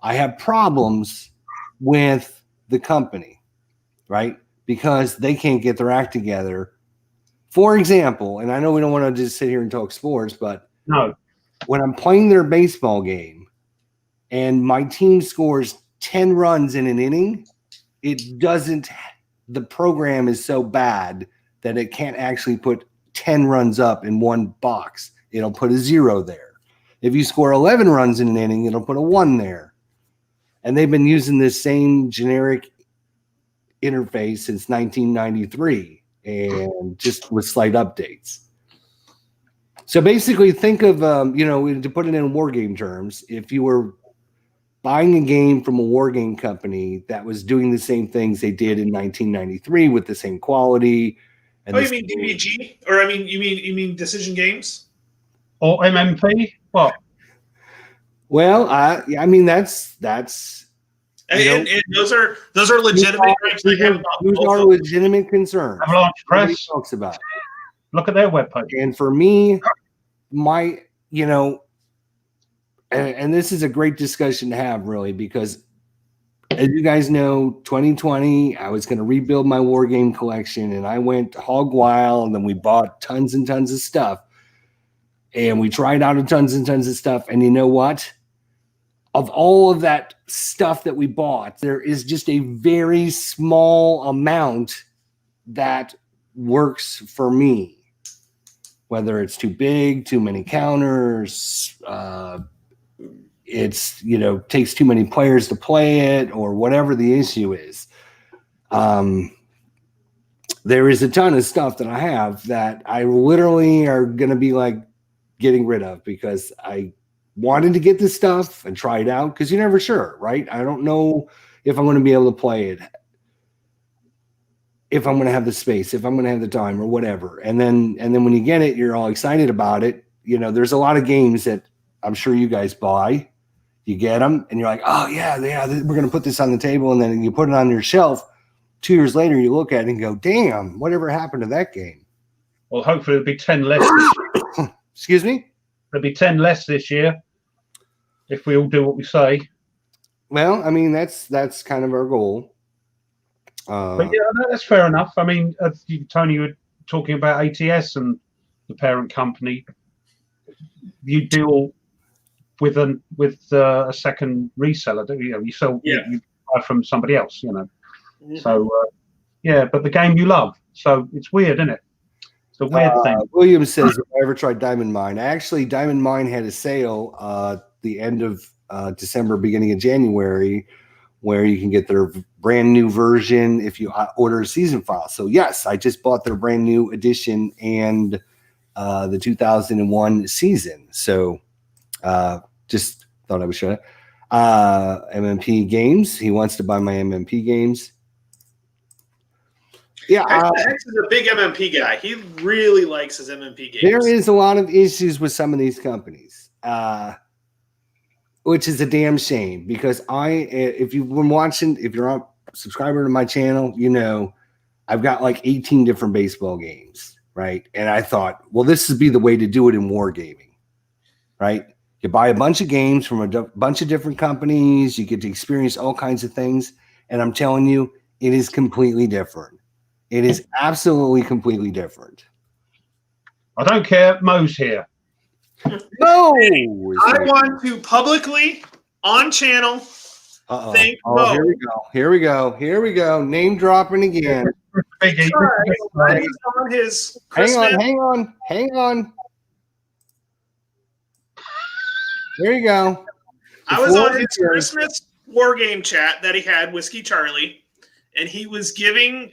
I have problems with the company, right? Because they can't get their act together. For example, and I know we don't want to just sit here and talk sports, but no, when I'm playing their baseball game and my team scores 10 runs in an inning, the program is so bad that it can't actually put 10 runs up in one box. It'll put a 0 there. If you score 11 runs in an inning, it'll put a 1 there. And they've been using this same generic interface since 1993 and just with slight updates. So basically think of, to put it in Wargame terms, if you were buying a game from a Wargame company that was doing the same things they did in 1993 with the same quality. And you mean DBG? Or you mean Decision Games? Or MMP? What? Well, I mean that's and those are legitimate. Those are legitimate concerns. Avalanche Press talks about. Look at their webpage. And for me, and this is a great discussion to have, really, because as you guys know, 2020, I was going to rebuild my Wargame collection, and I went hog wild, and then we bought tons and tons of stuff, and we tried out tons and tons of stuff, and you know what? Of all of that stuff that we bought, there is just a very small amount that works for me. Whether it's too big, too many counters, it's, takes too many players to play it, or whatever the issue is. There is a ton of stuff that I have that I literally are going to be like getting rid of because I wanted to get this stuff and try it out, because you're never sure, right? I don't know if I'm going to be able to play it, if I'm going to have the space, if I'm going to have the time, or whatever. And then when you get it, you're all excited about it. There's a lot of games that I'm sure you guys buy. You get them, and you're like, oh, yeah, we're going to put this on the table. And then you put it on your shelf. 2 years later, you look at it and go, damn, whatever happened to that game? Well, hopefully there'll be 10 less this year. Excuse me? There'll be 10 less this year if we all do what we say. Well, I mean, that's kind of our goal. But yeah, that's fair enough. I mean, Tony, you were talking about ATS and the parent company. You deal with a second reseller, don't you? You sell, you buy from somebody else, Mm-hmm. So but the game you love. So it's weird, isn't it? It's a weird thing. William says, if I ever tried Diamond Mine. Actually, Diamond Mine had a sale the end of December, beginning of January, where you can get their brand new version if you order a season file. So yes, I just bought their brand new edition and the 2001 season. So just thought I would show it. MMP games. He wants to buy my MMP games. Yeah, Hex is a big MMP guy. He really likes his MMP games. There is a lot of issues with some of these companies, which is a damn shame, because if you've been watching, if you're a subscriber to my channel, I've got like 18 different baseball games, right? And I thought, well, this would be the way to do it in wargaming, right? You buy a bunch of games from a bunch of different companies. You get to experience all kinds of things. And I'm telling you, it is completely different. It is absolutely completely different. I don't care. Mo's here. No! I want to publicly, on channel, thank Mo. Here we go. Name dropping again. He's on his Christmas. Hang on. There you go. I was on his Christmas Wargame chat that he had, Whiskey Charlie, and he was giving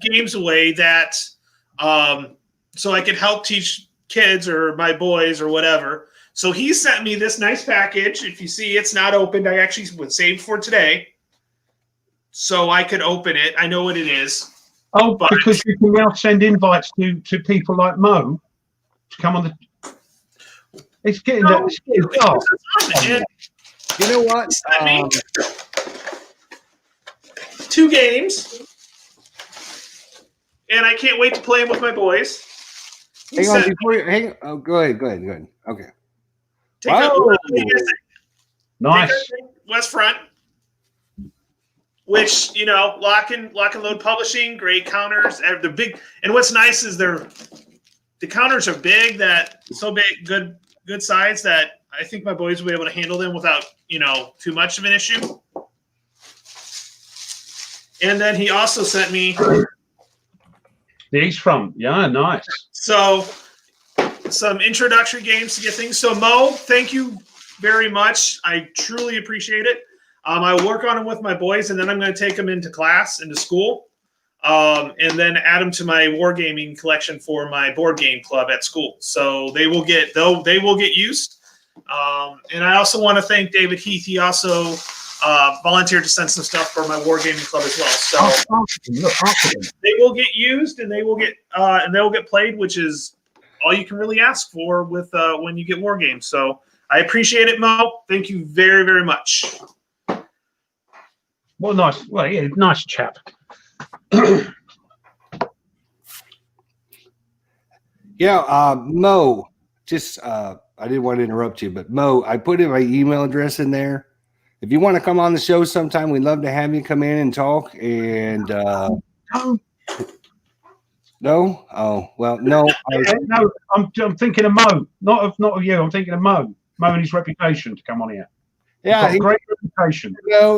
games away that so I could help teach kids or my boys or whatever. So he sent me this nice package. If you see, it's not opened. I actually would save for today. so I could open it. I know what it is. Oh, But- because you can now send invites to people like Mo to come on the. It's getting No, it's getting dark. And You know what? sent me 2 games, and I can't wait to play them with my boys. He Hang on sent- before you hang. Oh, go ahead. Okay. Take out Wow. Nice. West Front, which Lock and Load Publishing, great counters. They're big, and what's nice is the counters are big, so big, good size that I think my boys will be able to handle them without too much of an issue. And then he also sent me The East Front. Yeah, nice. some introductory games to get things. So Mo, thank you very much. I truly appreciate it. I work on them with my boys, and then I'm going to take them into class, into school, and then add them to my wargaming collection for my board game club at school. So they will get used. And I also want to thank David Heath. He also volunteered to send some stuff for my wargaming club as well. So they will get used, and they will get played, which is all you can really ask for with when you get war games. So I appreciate it, Mo. Thank you very, very much. Well, nice. Well, yeah, nice chap. Yeah, Mo. Just I didn't want to interrupt you, but Mo, I put in my email address in there. If you want to come on the show sometime, we'd love to have you come in and talk. And no, oh well, no, No, I'm thinking of Mo, not of you. I'm thinking of Mo and his reputation to come on here. yeah, He's got a great reputation.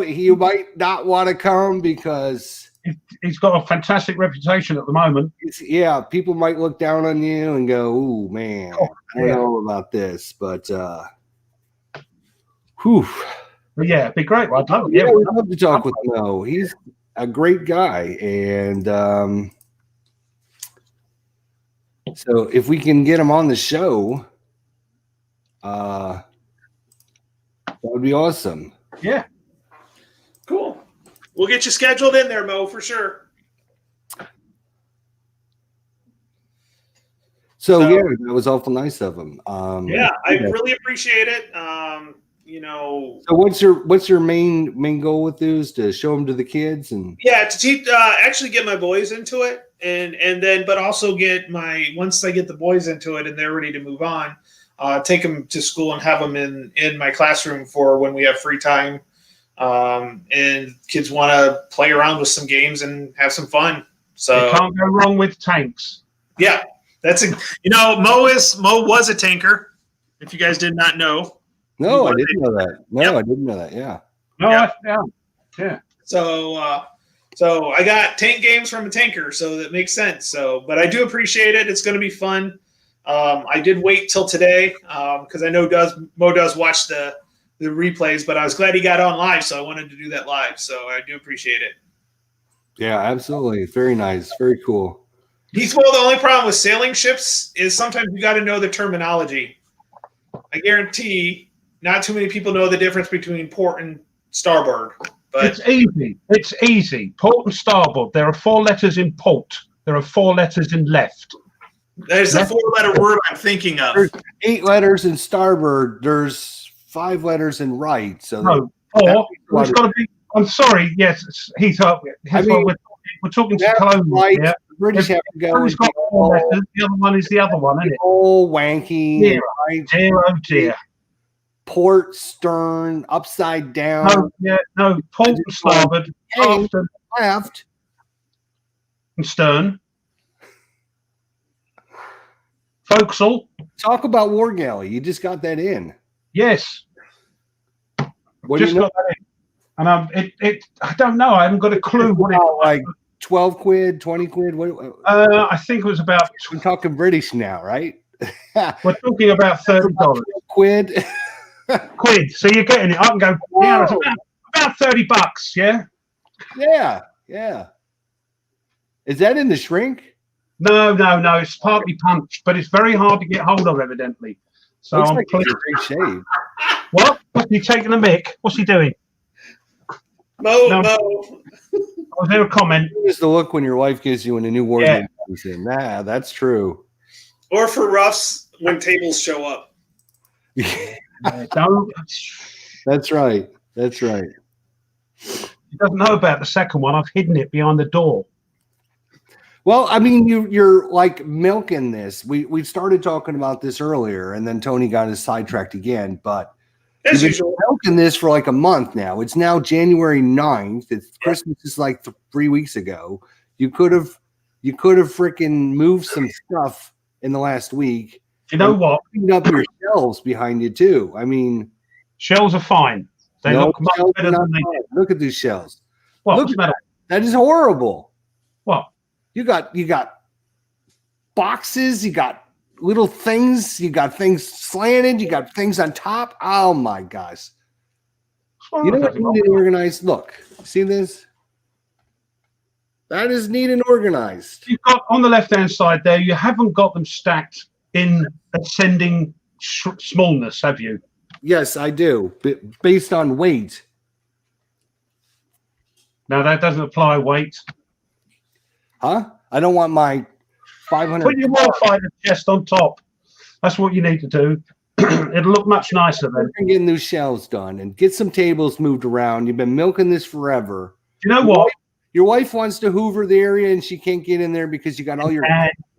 he might not want to come because He's got a fantastic reputation at the moment. people might look down on you and go, "Ooh, man, I don't know about this," but whew. But yeah, it'd be great. I'd love it. Yeah, Yeah, we'd love to talk with Mo. He's a great guy, and so if we can get him on the show, that would be awesome. yeah. Cool. We'll get you scheduled in there, Mo, for sure. So yeah, that was awful nice of him. Yeah, I really appreciate it. So what's your main goal with those? To show them to the kids and to teach, actually get my boys into it, and then but also once I get the boys into it and they're ready to move on, take them to school and have them in my classroom for when we have free time, and kids want to play around with some games and have some fun. So You can't go wrong with tanks. yeah, that's Mo was a tanker. If you guys did not know. no, I didn't know that. No, I didn't know that. Yeah. No, Yeah. yeah. So I got tank games from a tanker, so that makes sense. So, but I do appreciate it. It's going to be fun. I did wait till today because I know Mo does watch the replays, but I was glad he got on live, so I wanted to do that live. So I do appreciate it. Yeah, absolutely. Very nice. Very cool. Heathwell, the only problem with sailing ships is sometimes you got to know the terminology. I guarantee not too many people know the difference between port and starboard. But It's easy. It's easy. Port and starboard. There are 4 letters in port. There are 4 letters in left. there's a 4-letter word I'm thinking of. There's 8 letters in starboard. There's 5 letters in right. So No, or it's got to be. I'm sorry. Yes, he's up. We're talking to colonial. right. Yeah. The British have to go One's with got 4 letters. The other one is the other one, isn't it? all wanky. Dear. Right? Dear, oh dear. Port, stern, upside down, No. Port and starboard, Hey. aft left. and stern. Forecastle. Talk about War Galley. You just got that in. Yes. What do Just you know? got that in. And I don't know. I haven't got a clue what it About, like 12 quid, 20 quid. What? I think it was about. We're talking British now, right? We're talking about $30 quid. quid. So you're getting it. I can go. Yeah, it's about $30. Yeah. Yeah. Is that in the shrink? No. It's partly punched, but it's very hard to get hold of, evidently. So Looks I'm like it's a great shave. What? What's he taking a mick? What's he doing? Mo. Was there a comment? It's the look when your wife gives you when a new war game comes in. Nah, that's true. Or for roughs when tables show up. Don't. That's right. That's right. He doesn't know about the second one. I've hidden it behind the door. Well, I mean, you're like milking this. We started talking about this earlier, and then Tony got us sidetracked again. But As you've usual. been milking this for like a month now. It's now January 9th. It's Christmas is like 3 weeks ago. You could have freaking moved some stuff in the last week. You know what? Cleaned up your shelves behind you too. I mean, shells are fine. They look much better than they did. Look at these shells. What? Look What's the matter? that is horrible. What? You got boxes, you got little things, you got things slanted, you got things on top. Oh my gosh. You know what you need to organize? Look, see this? That is neat and organized. You've got on the left-hand side there, you haven't got them stacked in ascending smallness, have you? Yes, I do. Based on weight. No, that doesn't apply weight. Huh? I don't want my 500. Put your Warfighter chest on top. That's what you need to do. It'll look much nicer then. And get new shelves done and get some tables moved around. You've been milking this forever. You know what? Your wife wants to hoover the area and she can't get in there because you got all your.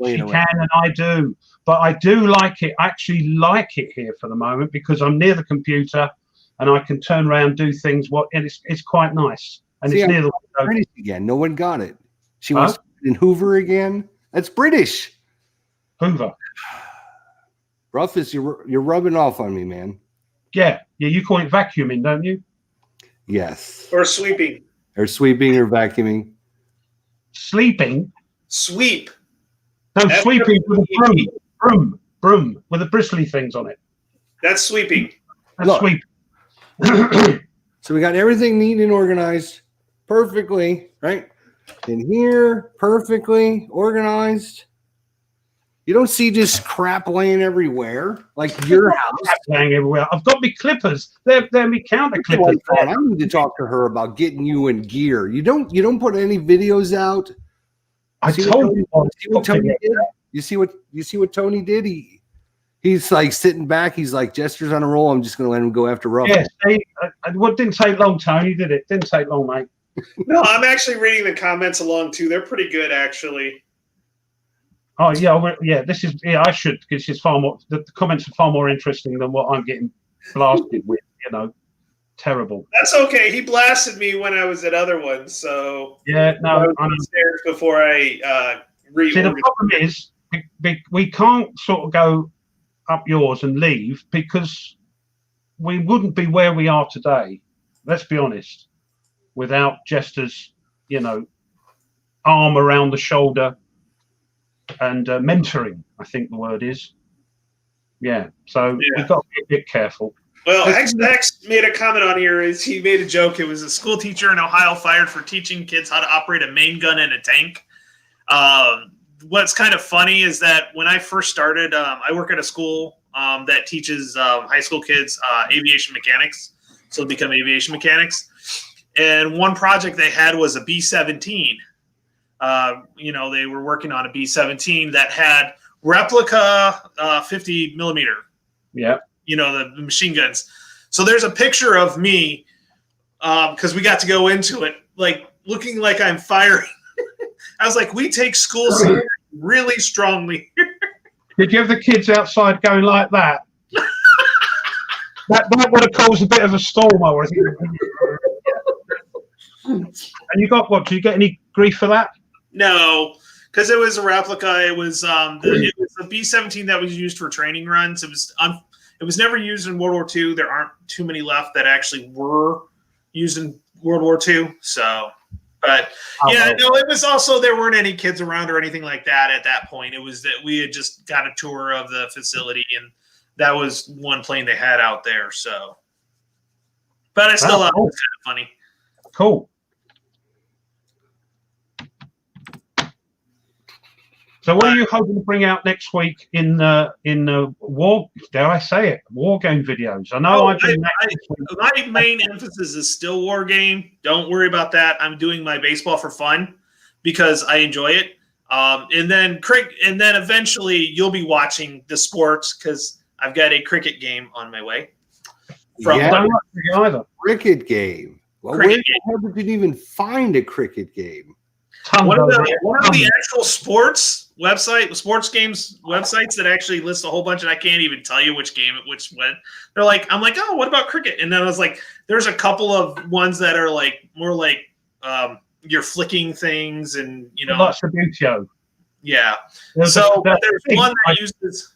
She can, and I do. But I do like it. I actually like it here for the moment because I'm near the computer and I can turn around, do things. And it's quite nice. And it's near the window. British again. No one got it. She wants to in Hoover again. That's British. Hoover. Rufus, you're rubbing off on me, man. Yeah. You call it vacuuming, don't you? Yes. Or sweeping. Or sweeping or vacuuming. Sleeping. Sweep. No, sweeping with a broom with the bristly things on it. That's sweeping. That's sweeping. So we got everything neat and organized perfectly, right? In here, perfectly organized. You don't see just crap laying everywhere like your house. Crap laying everywhere. I've got me clippers. They're me counter clippers. I need to talk to her about getting you in gear. You don't put any videos out. I told you. Tony did? You see what Tony did? He's like sitting back. He's like gestures on a roll. I'm just going to let him go after Ruff. Yes. It didn't take long, Tony, did it? Didn't take long, mate. No, I'm actually reading the comments along too. They're pretty good, actually. Oh yeah, This is I should because it's far more. The comments are far more interesting than what I'm getting blasted with. Terrible. That's okay. He blasted me when I was at other ones, so yeah. No, I'm upstairs before I See, the problem is we can't sort of go up yours and leave because we wouldn't be where we are today. Let's be honest. Without Jester's, arm around the shoulder and mentoring, I think the word is. Yeah. So we've got to be a bit careful. Well, X made a comment on here. He made a joke. It was a school teacher in Ohio fired for teaching kids how to operate a main gun in a tank. What's kind of funny is that when I first started, I work at a school that teaches high school kids aviation mechanics, so they become aviation mechanics. And one project they had was a B-17. They were working on a B-17 that had replica 50 millimeter. Yeah. The machine guns. So there's a picture of me because we got to go into it, like looking like I'm firing. I was like, we take school really strongly. Did you have the kids outside going like that? that would have caused a bit of a storm, I think. And you got what? Did you get any grief for that? No, because it was a replica. It was it was a B-17 that was used for training runs. It was never used in World War II. There aren't too many left that actually were used in World War II. So, but it was also there weren't any kids around or anything like that at that point. It was that we had just got a tour of the facility, and that was one plane they had out there. So, but I still thought it was kind of funny. Cool. So what are you hoping to bring out next week in war? Dare I say it? Wargame videos. I know my main emphasis is still Wargame. Don't worry about that. I'm doing my baseball for fun because I enjoy it. And then eventually you'll be watching the sports because I've got a cricket game on my way. Cricket game. Well, where the hell did you even find a cricket game? One of the actual sports games websites that actually list a whole bunch, and I can't even tell you which game which went. They're like, I'm like, oh, what about cricket? And then I was like, there's a couple of ones that are like more like you're flicking things, and like Subutio. Yeah. There's one that uses.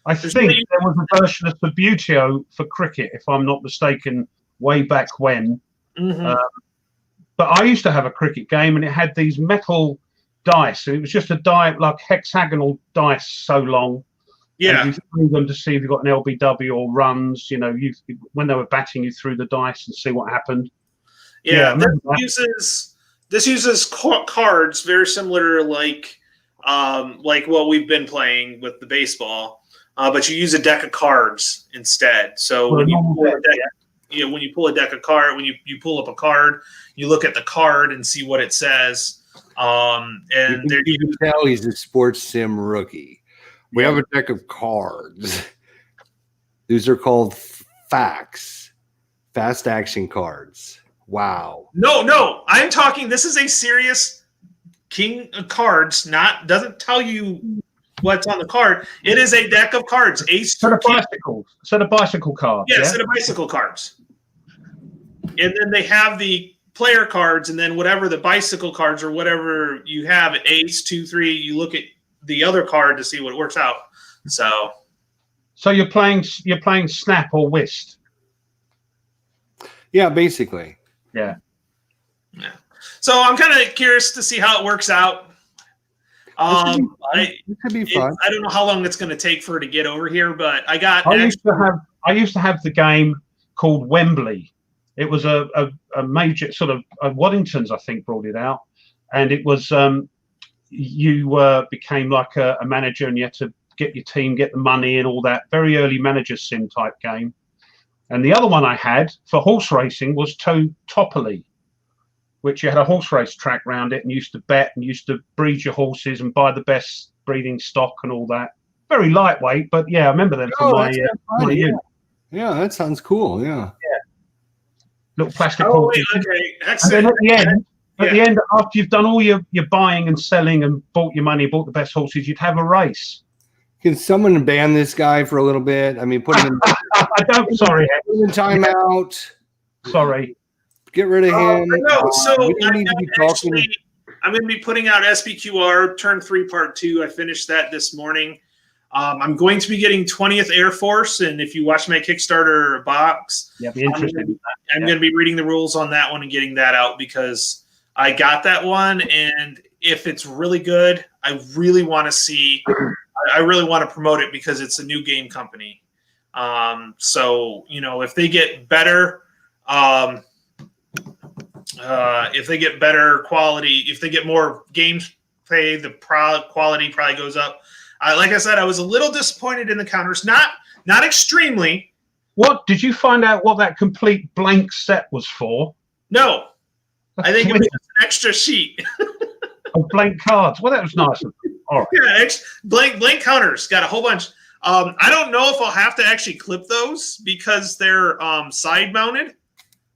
I think there was a version of Subutio for cricket, if I'm not mistaken, way back when. Mm-hmm. But I used to have a cricket game, and it had these metal dice. So it was just a die, like hexagonal dice, so long. Yeah. And you threw them to see if you got an LBW or runs. When they were batting, you threw the dice and see what happened. Yeah. This uses cards very similar, like what we've been playing with the baseball, but you use a deck of cards instead. So when you pull a deck of cards, when you pull up a card, you look at the card and see what it says. And you can tell he's a sports sim rookie. We have a deck of cards. These are called facts, fast action cards. Wow. No. I'm talking. This is a serious king of cards. Doesn't tell you what's on the card. It is a deck of cards. Set of bicycle cards. Yeah, set of bicycle cards. And then they have the player cards, and then whatever the bicycle cards or whatever you have, ace, 2, 3, you look at the other card to see what works out. So you're playing Snap or Whist. Yeah, basically. Yeah. So I'm kind of curious to see how it works out. It could be fun. I don't know how long it's going to take for her to get over here, but I used to have the game called Wembley. It was a major sort of Waddingtons, I think, brought it out, and it was you became like a manager, and you had to get your team, get the money, and all that. Very early manager sim type game. And the other one I had for horse racing was Topoly, which you had a horse race track around it, and used to bet and used to breed your horses and buy the best breeding stock and all that. Very lightweight, but yeah, I remember them from my youth. Yeah, that sounds cool. Yeah. Little plastic. Oh, wait, okay. Excellent. And then at the end, after you've done all your buying and selling and bought your money, bought the best horses, you'd have a race. Can someone ban this guy for a little bit? I mean, put him in. Sorry. Put him in timeout. Sorry. Get rid of him. I'm going to be putting out SPQR Turn 3 Part 2. I finished that this morning. I'm going to be getting 20th Air Force, and if you watch my Kickstarter box, I'm going to be reading the rules on that one and getting that out because I got that one, and if it's really good, I really want to promote it because it's a new game company. So, if they get better, if they get better quality, if they get more gameplay, the quality probably goes up. Like I said, I was a little disappointed in the counters. Not extremely. What did you find out what that complete blank set was for? No, I think it was just an extra sheet. Of blank cards. Well, that was nice. All right. Yeah, blank counters. Got a whole bunch. I don't know if I'll have to actually clip those because they're side mounted,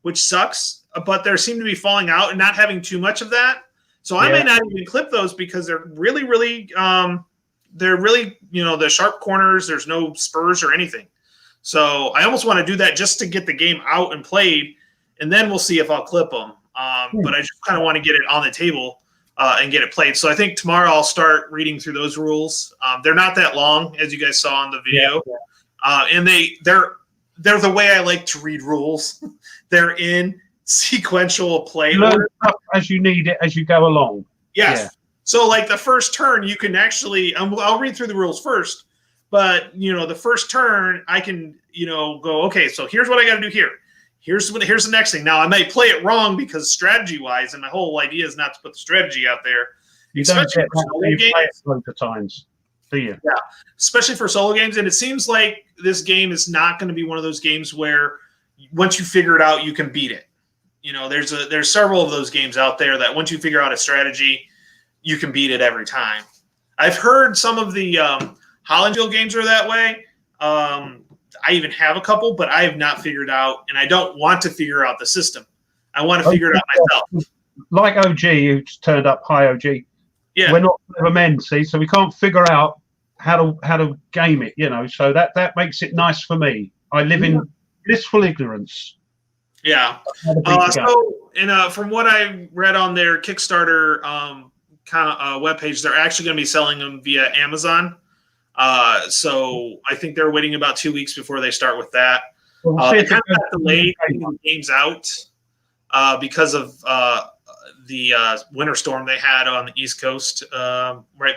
which sucks. But they seem to be falling out and not having too much of that. So I may not even clip those because they're really, the sharp corners. There's no spurs or anything. So I almost want to do that just to get the game out and played, and then we'll see if I'll clip them. But I just kind of want to get it on the table and get it played. So I think tomorrow I'll start reading through those rules. They're not that long, as you guys saw in the video, and they're the way I like to read rules. They're in sequential play order as you need it as you go along. Yes. Yeah. So like the first turn, you can actually, I'll read through the rules first, but the first turn I can, go, okay, so here's what I got to do here. Here's the next thing. Now I may play it wrong because strategy wise, and my whole idea is not to put the strategy out there, You don't Especially get for that solo when you play it games. loads of times, do you? Yeah, especially for solo games. And it seems like this game is not going to be one of those games where once you figure it out, you can beat it. You know, there's several of those games out there that once you figure out a strategy, you can beat it every time. I've heard some of the Hollandfield games are that way. I even have a couple, but I have not figured out, and I don't want to figure out the system. I want to figure it out myself. Like OG, who turned up. Hi, OG. Yeah. We're not clever men, see, so we can't figure out how to game it. You know, so that makes it nice for me. I live in blissful ignorance. Yeah. From what I read on their Kickstarter webpage, they're actually going to be selling them via Amazon. So I think they're waiting about 2 weeks before they start with that. They kind of got delayed getting games out because of the winter storm they had on the East Coast right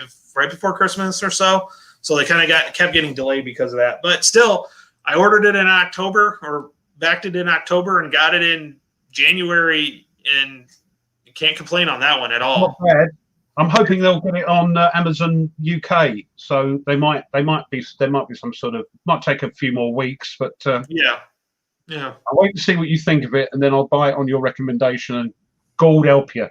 before Christmas or so. So they kind of kept getting delayed because of that. But still, I ordered it in October or backed it in October and got it in January, and you can't complain on that one at all. Not bad. I'm hoping they'll get it on Amazon UK. So there might be some sort of, might take a few more weeks, but yeah. I'll wait to see what you think of it, and then I'll buy it on your recommendation. And God help you.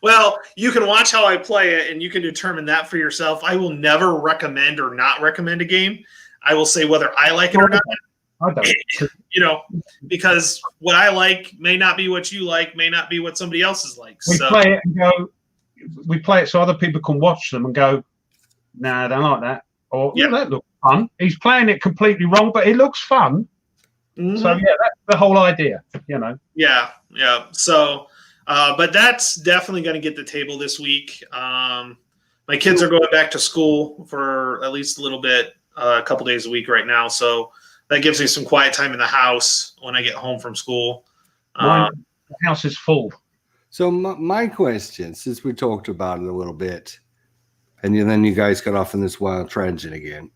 Well, you can watch how I play it, and you can determine that for yourself. I will never recommend or not recommend a game. I will say whether I like it or not. I don't. You know, because what I like may not be what you like, may not be what somebody else's likes. We play it and go. We play it so other people can watch them and go, "Nah, I don't like that." Or that looks fun. He's playing it completely wrong, but it looks fun. Mm-hmm. So yeah, that's the whole idea. You know. Yeah. So, but that's definitely going to get the table this week. My kids are going back to school for at least a little bit, a couple days a week right now. So that gives me some quiet time in the house when I get home from school. The house is full. So my question, since we talked about it a little bit, and then you guys got off in this wild tangent again.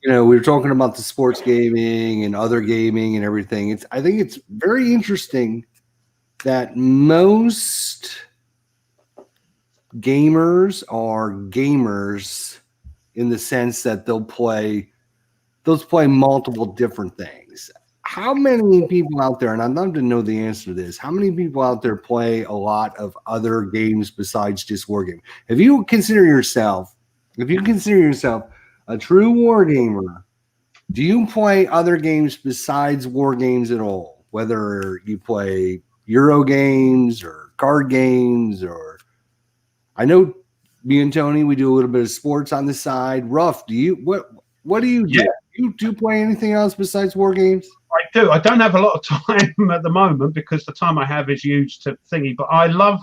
We were talking about the sports gaming and other gaming and everything. I think it's very interesting that most gamers are gamers in the sense that they'll play multiple different things. How many people out there, and I'd love to know the answer to this, how many people out there play a lot of other games besides just Wargame? If you consider yourself a true wargamer, do you play other games besides war games at all? Whether you play Euro games or card games, or I know me and Tony, we do a little bit of sports on the side. Ruff, what do you do? Do you play anything else besides war games? I do. I don't have a lot of time at the moment because the time I have is used to thingy. But I love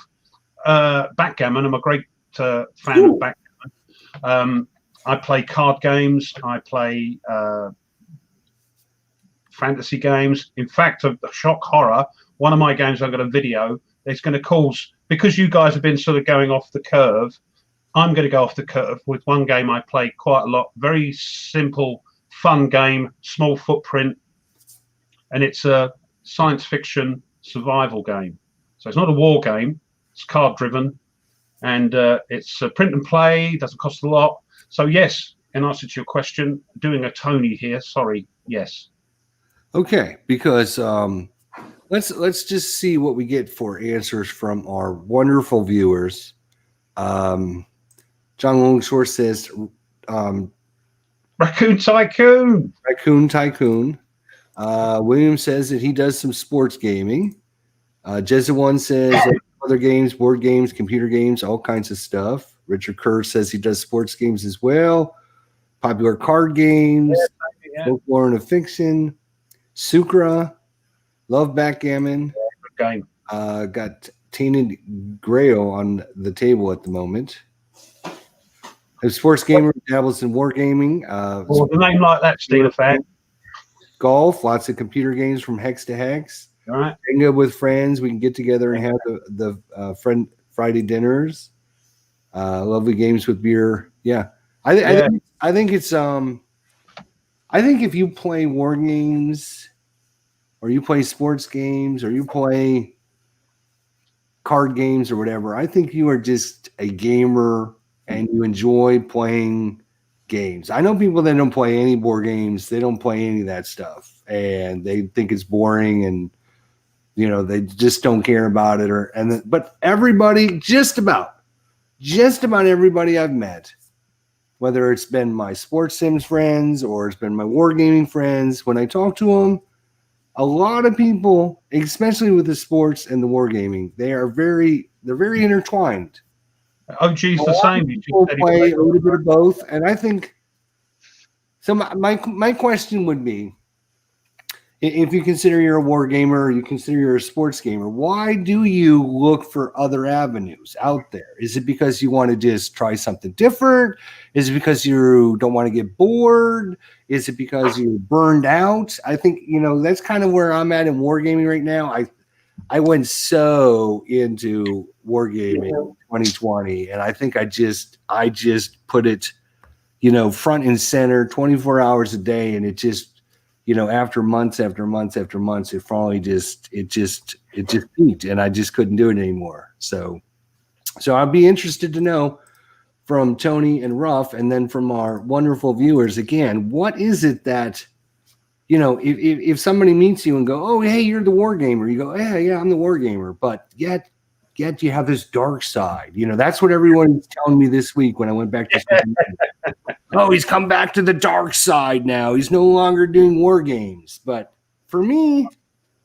backgammon. I'm a great fan of backgammon. I play card games. I play fantasy games. In fact, a shock horror. One of my games I've got a video. It's going to cause, because you guys have been sort of going off the curve, I'm going to go off the curve with one game I play quite a lot. Very simple, fun game, small footprint. And it's a science fiction survival game. So it's not a war game. It's card driven. And it's a print and play. Doesn't cost a lot. So yes, in answer to your question, doing a Tony here. Sorry. Yes. Okay. Because let's just see what we get for answers from our wonderful viewers. John Longshore says Raccoon Tycoon. Raccoon Tycoon. William says that he does some sports gaming. Jezza1 says other games, board games, computer games, all kinds of stuff. Richard Kerr says he does sports games as well. Popular card games, folklore and fiction. Sucra, love backgammon. Good game. Got Tainted Grail on the table at the moment. A sports gamer dabbles in wargaming. The name like that, Steve, fact. Golf, lots of computer games from Hex to Hex. All right. Hang with friends. We can get together and have the friend Friday dinners. Lovely games with beer. Yeah. I think it's I think if you play war games or you play sports games or you play card games or whatever. I think you are just a gamer and you enjoy playing games. I know people that don't play any board games. They don't play any of that stuff, and they think it's boring, and they just don't care about it. But everybody, just about everybody I've met, whether it's been my sports sims friends or it's been my wargaming friends, when I talk to them, a lot of people, especially with the sports and the wargaming, they're very intertwined. OG's the same. People play a little bit of both, and I think so. My question would be, if you consider you're a war gamer, or you consider you're a sports gamer, why do you look for other avenues out there? Is it because you want to just try something different? Is it because you don't want to get bored? Is it because you're burned out? I think, that's kind of where I'm at in wargaming right now. I went so into wargaming 2020, and I think I just put it, front and center 24 hours a day, and it just, after months after months after months, it finally just peaked, and I just couldn't do it anymore. So I'd be interested to know from Tony and Ruff, and then from our wonderful viewers again, what is it that, if somebody meets you and go, oh, hey, you're the war gamer, you go, yeah, I'm the war gamer, but yet you have this dark side. That's what everyone's telling me this week when I went back to school. Oh, he's come back to the dark side now. He's no longer doing war games. But for me,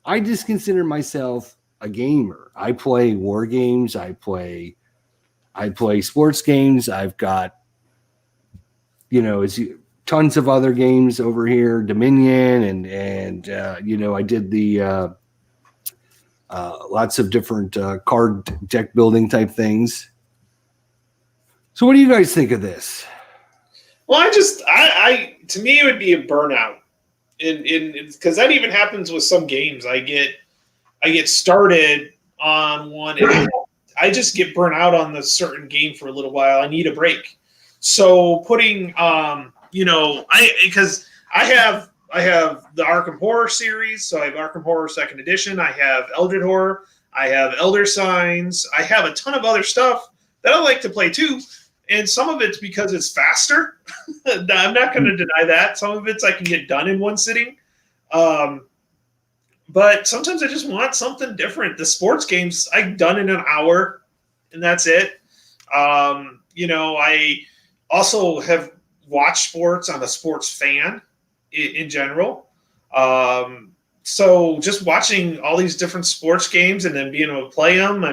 I just consider myself a gamer. I play war games. I play sports games. I've got, tons of other games over here, Dominion, and I did the lots of different card deck building type things. So what do you guys think of this? Well, to me, it would be a burnout, because that even happens with some games. I get started on one, and I just get burnt out on the certain game for a little while. I need a break. So putting, because I have the Arkham Horror series. So I have Arkham Horror 2nd Edition. I have Eldritch Horror. I have Elder Signs. I have a ton of other stuff that I like to play too. And some of it's because it's faster. I'm not going to deny that. Some of it's I can get done in one sitting. But sometimes I just want something different. The sports games, I've done in an hour, and that's it. I also have watched sports. I'm a sports fan in general. So just watching all these different sports games and then being able to play them,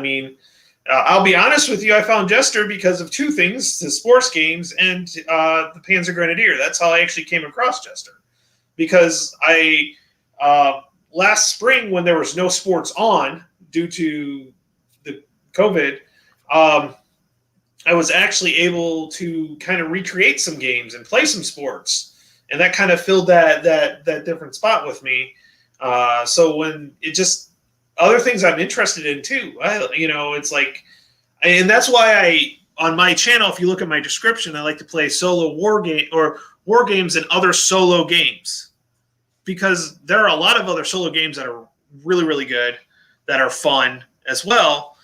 I'll be honest with you, I found Jester because of two things, the sports games and the Panzer Grenadier. That's how I actually came across Jester. Because last spring, when there was no sports on due to the COVID, I was actually able to kind of recreate some games and play some sports. And that kind of filled that different spot with me. So when it just other things I'm interested in too, it's like, and that's why on my channel, if you look at my description, I like to play solo war games and other solo games, because there are a lot of other solo games that are really, really good, that are fun as well.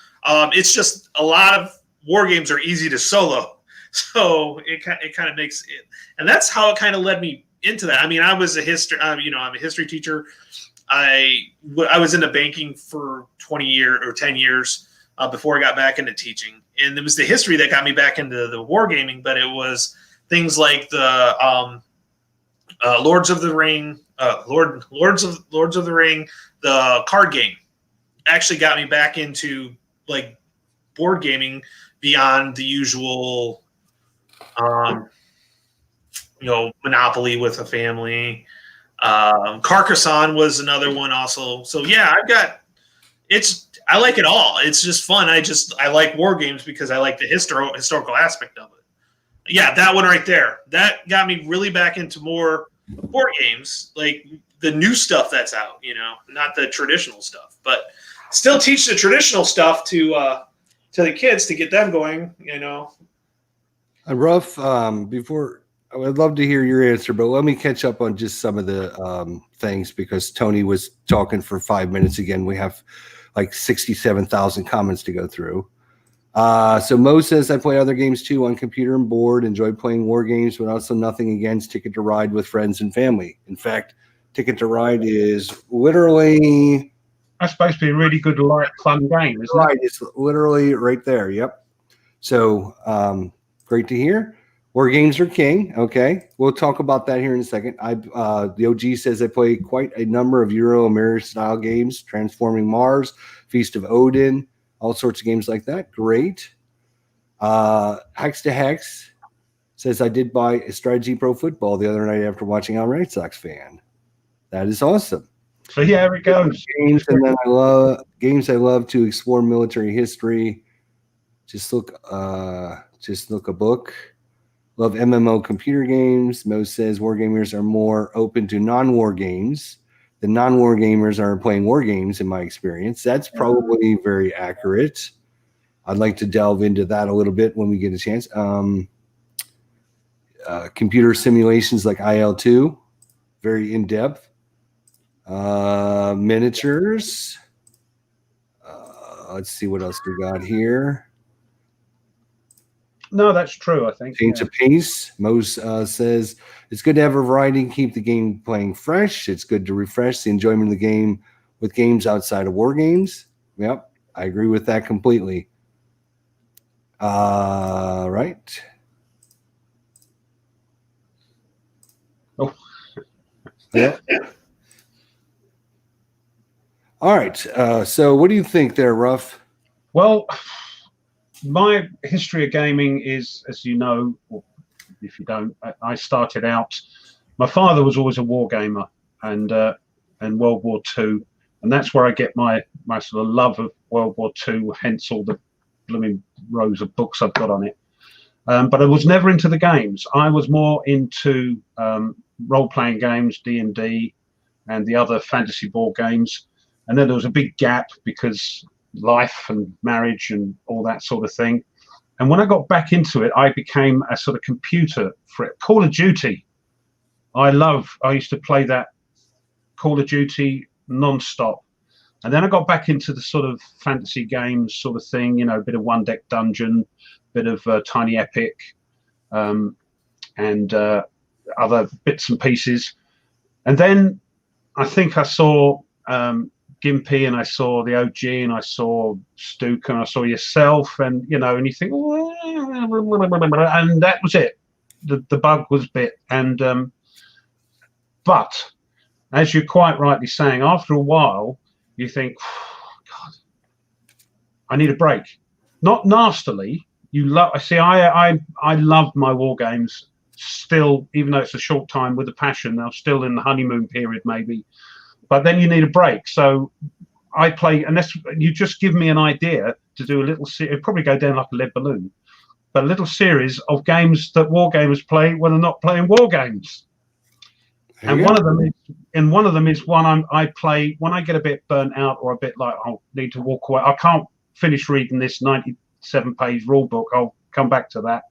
It's just a lot of war games are easy to solo. So it kind of makes it, and that's how it kind of led me into that. I was a history, I'm a history teacher. I was into banking for 20 years or 10 years before I got back into teaching. And it was the history that got me back into the wargaming, but it was things like the Lords of the Ring, Lords of the Ring, the card game actually got me back into like board gaming beyond the usual, Monopoly with a family. Carcassonne was another one also. So yeah, I like it all. It's just fun. I like war games because I like the historical aspect of it. Yeah, that one right there. That got me really back into more board games, like the new stuff that's out, not the traditional stuff, but still teach the traditional stuff to the kids to get them going, And Ruff, before I would love to hear your answer, but let me catch up on just some of the things, because Tony was talking for 5 minutes again. We have like 67,000 comments to go through. So Mo says, I play other games too on computer and board, enjoy playing war games, but also nothing against Ticket to Ride with friends and family. In fact, Ticket to Ride is literally... That's supposed to be a really good, light, fun game, isn't it? It's literally right there. Yep. So great to hear. War games are king. Okay. We'll talk about that here in a second. The OG says I play quite a number of Euro-American style games, Transforming Mars, Feast of Odin, all sorts of games like that. Great. Hex to Hex says I did buy a Strategy Pro Football the other night after watching I'm a Red Sox fan. That is awesome. So yeah, it goes. Games, and then I love to explore military history. Just look a book. Love MMO computer games. Mo says wargamers are more open to non-war games. The non-war gamers are playing war games, in my experience. That's probably very accurate. I'd like to delve into that a little bit when we get a chance. Computer simulations like IL-2, very in-depth. Miniatures. Let's see what else we got here. No, that's true, I think. Change of pace. Mose says it's good to have a variety and keep the game playing fresh. It's good to refresh the enjoyment of the game with games outside of war games. Yep, I agree with that completely. Right. Oh. Yeah. All right. So what do you think there, Ruff? Well, my history of gaming is, as you know, or if you don't, I started out. My father was always a wargamer, and World War II, and that's where I get my sort of love of World War II. Hence all the blooming rows of books I've got on it. But I was never into the games. I was more into role-playing games, D&D, and the other fantasy board games. And then there was a big gap because life and marriage and all that sort of thing. And when I got back into it, I became a sort of computer freak. Call of Duty. I used to play that Call of Duty non-stop. And then I got back into the sort of fantasy games sort of thing, you know, a bit of One Deck Dungeon, bit of Tiny Epic, and other bits and pieces. And then I think I saw Gimpy, and I saw the OG, and I saw Stuka, and I saw yourself, and you know, and you think, and that was it. The bug was bit, and but as you're quite rightly saying, after a while, you think, oh, God, I need a break. Not nastily. You love. See, I love my war games still, even though it's a short time with a passion. They're still in the honeymoon period, maybe. But then you need a break. So I play, unless you just give me an idea to do a little series, it'd probably go down like a lead balloon, but a little series of games that war gamers play when they're not playing war games. And one of them is one I play when I get a bit burnt out or a bit like I'll need to walk away. I can't finish reading this 97-page rule book. I'll come back to that.